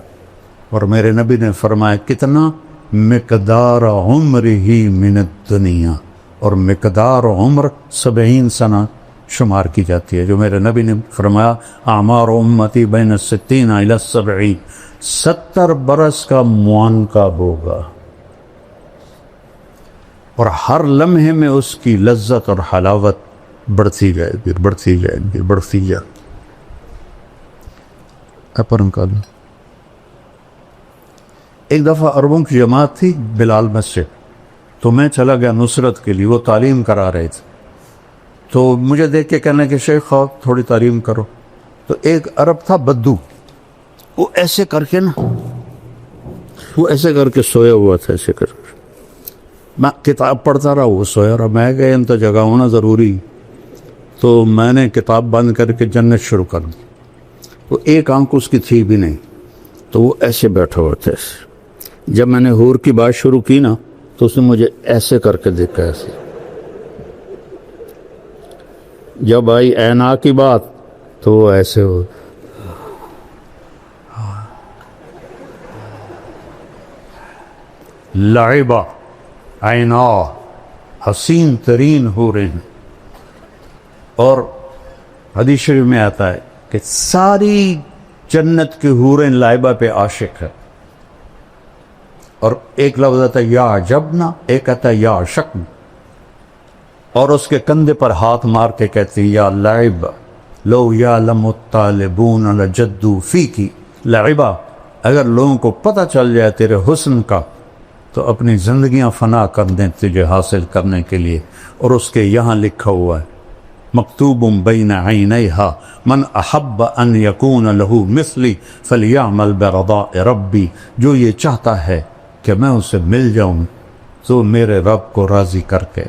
اور میرے نبی نے فرمایا کتنا؟ مقدار عمر ہی من الدنیا، اور مقدار عمر 70 سنہ شمار کی جاتی ہے. جو میرے نبی نے فرمایا اعمار امتی بین 60 الی 70، 70 برس کا معانقہ ہوگا، اور ہر لمحے میں اس کی لذت اور حلاوت بڑھتی جائے گی، بڑھتی جائے گی، بڑھتی جائے گی. ایک دفعہ عربوں کی جماعت تھی بلال مسجد، تو میں چلا گیا نصرت کے لیے. وہ تعلیم کرا رہے تھے، تو مجھے دیکھ کے کہنے کہ شیخ آپ تھوڑی تعلیم کرو. تو ایک عرب تھا بدو، وہ ایسے کر کے نا، وہ ایسے کر کے سویا ہوا تھا، ایسے کر کے. میں کتاب پڑھتا رہا، وہ سویا رہا. میں کہ ان تو جگہ ہونا ضروری، تو میں نے کتاب بند کر کے جنت شروع کر دی. تو ایک آنکھ اس کی تھی بھی نہیں، تو وہ ایسے بیٹھا ہوا تھا. جب میں نے حور کی بات شروع کی نا تو اس نے مجھے ایسے کر کے دیکھا، ایسے. جب آئی اینا کی بات تو وہ ایسے ہو. لعبہ عینا، حسین ترین حوریں. اور حدیث شریف میں آتا ہے کہ ساری جنت کی حوریں لعبہ پہ عاشق ہے. اور ایک لفظ آتا ہے یا عجبنا، ایک آتا ہے یا عشقنا. اور اس کے کندھے پر ہاتھ مار کے کہتی یا لعبہ لو یعلم الطالبون لجدوا فیکی. لعبہ، اگر لوگوں کو پتہ چل جائے تیرے حسن کا تو اپنی زندگیاں فنا کر دیں تجھے حاصل کرنے کے لیے. اور اس کے یہاں لکھا ہوا ہے مکتوب بین عینیہا من احب ان یکون لہو مثلی فلیعمل برضاء ربی. جو یہ چاہتا ہے کہ میں اسے مل جاؤں تو میرے رب کو راضی کر کے.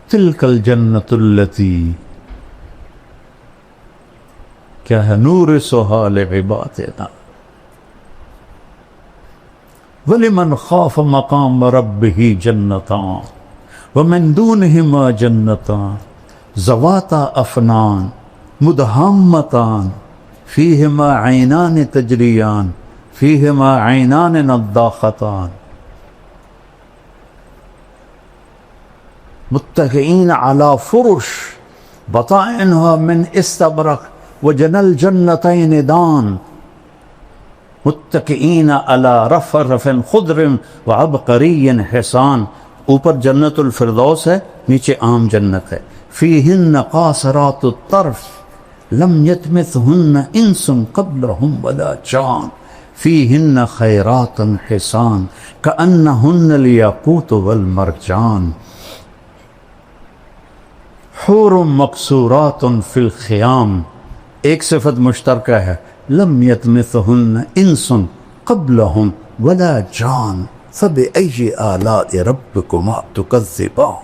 تلک الجنت التی، کیا ہے، نورثھا لعبادنا وَلِمَنْ خَافَ مَقَامَ رَبِّهِ جَنَّتَانِ وَمِن دُونِهِمَا جَنَّتَانِ ذَوَاتَا أَفْنَانٍ مُدْهَامَّتَانِ فِيهِمَا عَيْنَانِ تَجْرِيَانِ فِيهِمَا عَيْنَانِ نَضَّاخَتَانِ مُتَّكِئِينَ عَلَى فُرُشٍ بَطَائِنُهَا مِنْ إِسْتَبْرَقٍ وَجَنَى الْجَنَّتَيْنِ دَانٍ متکئین علی رفرف خضر وعبقری حسان. اوپر جنت الفردوس ہے، نیچے عام جنت ہے. فیہن قاصرات الطرف لم یطمثہن انس قبلہم ولا جان فیہن خیرات حسان کأنہن الیاقوت والمرجان. حور مقصورات فی الخیام، ایک صفت مشترکہ ہے، لم یطمثہن انس قبلہم ولا جان فبأی آلاء ربکما تکذبان.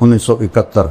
1971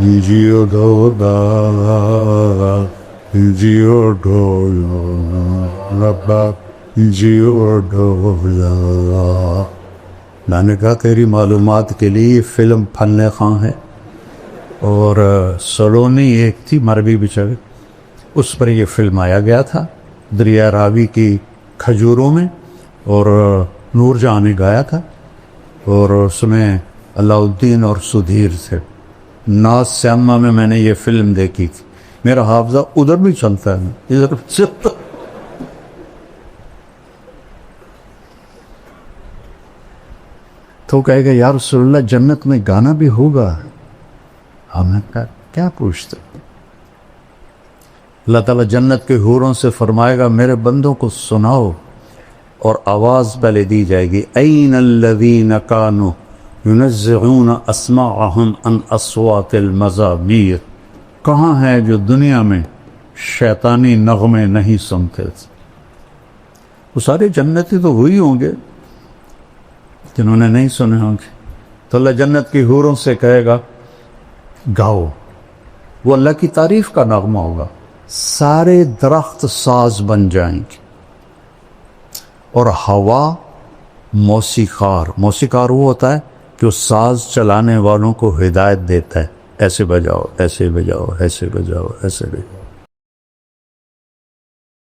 جیو ڈھولا جیو ڈھولا ربا جیو ڈھولا. میں نے کہا تیری معلومات کے لیے یہ فلم فن خاں ہے، اور سلونی ایک تھی مربی بیچارے، اس پر یہ فلم آیا گیا تھا دریا راوی کی کھجوروں میں، اور نور جہاں نے گایا تھا، اور اس میں علاء الدین اور سدھیر تھے. ناز سیما میں نے یہ فلم دیکھی تھی. میرا حافظہ ادھر بھی چلتا ہے، ادھر چلتا. تو کہے گا یا رسول اللہ جنت میں گانا بھی ہوگا؟ ہم نے کہا کیا پوچھتے؟ اللہ تعالیٰ جنت کے حوروں سے فرمائے گا میرے بندوں کو سناؤ، اور آواز پہلے دی جائے گی این الذین کانوا ینزعون اسماعہم عن اصوات المزامیر. کہاں ہیں جو دنیا میں شیطانی نغمے نہیں سنتے تھے؟ وہ سارے جنتی تو وہی ہوں گے جنہوں نے نہیں سنے ہوں گے. تو اللہ جنت کی حوروں سے کہے گا گاؤ. وہ اللہ کی تعریف کا نغمہ ہوگا. سارے درخت ساز بن جائیں گے، اور ہوا موسیقار. موسیقار وہ ہوتا ہے جو ساز چلانے والوں کو ہدایت دیتا ہے، ایسے بجاؤ، ایسے بجاؤ، ایسے بجاؤ، ایسے بجاؤ.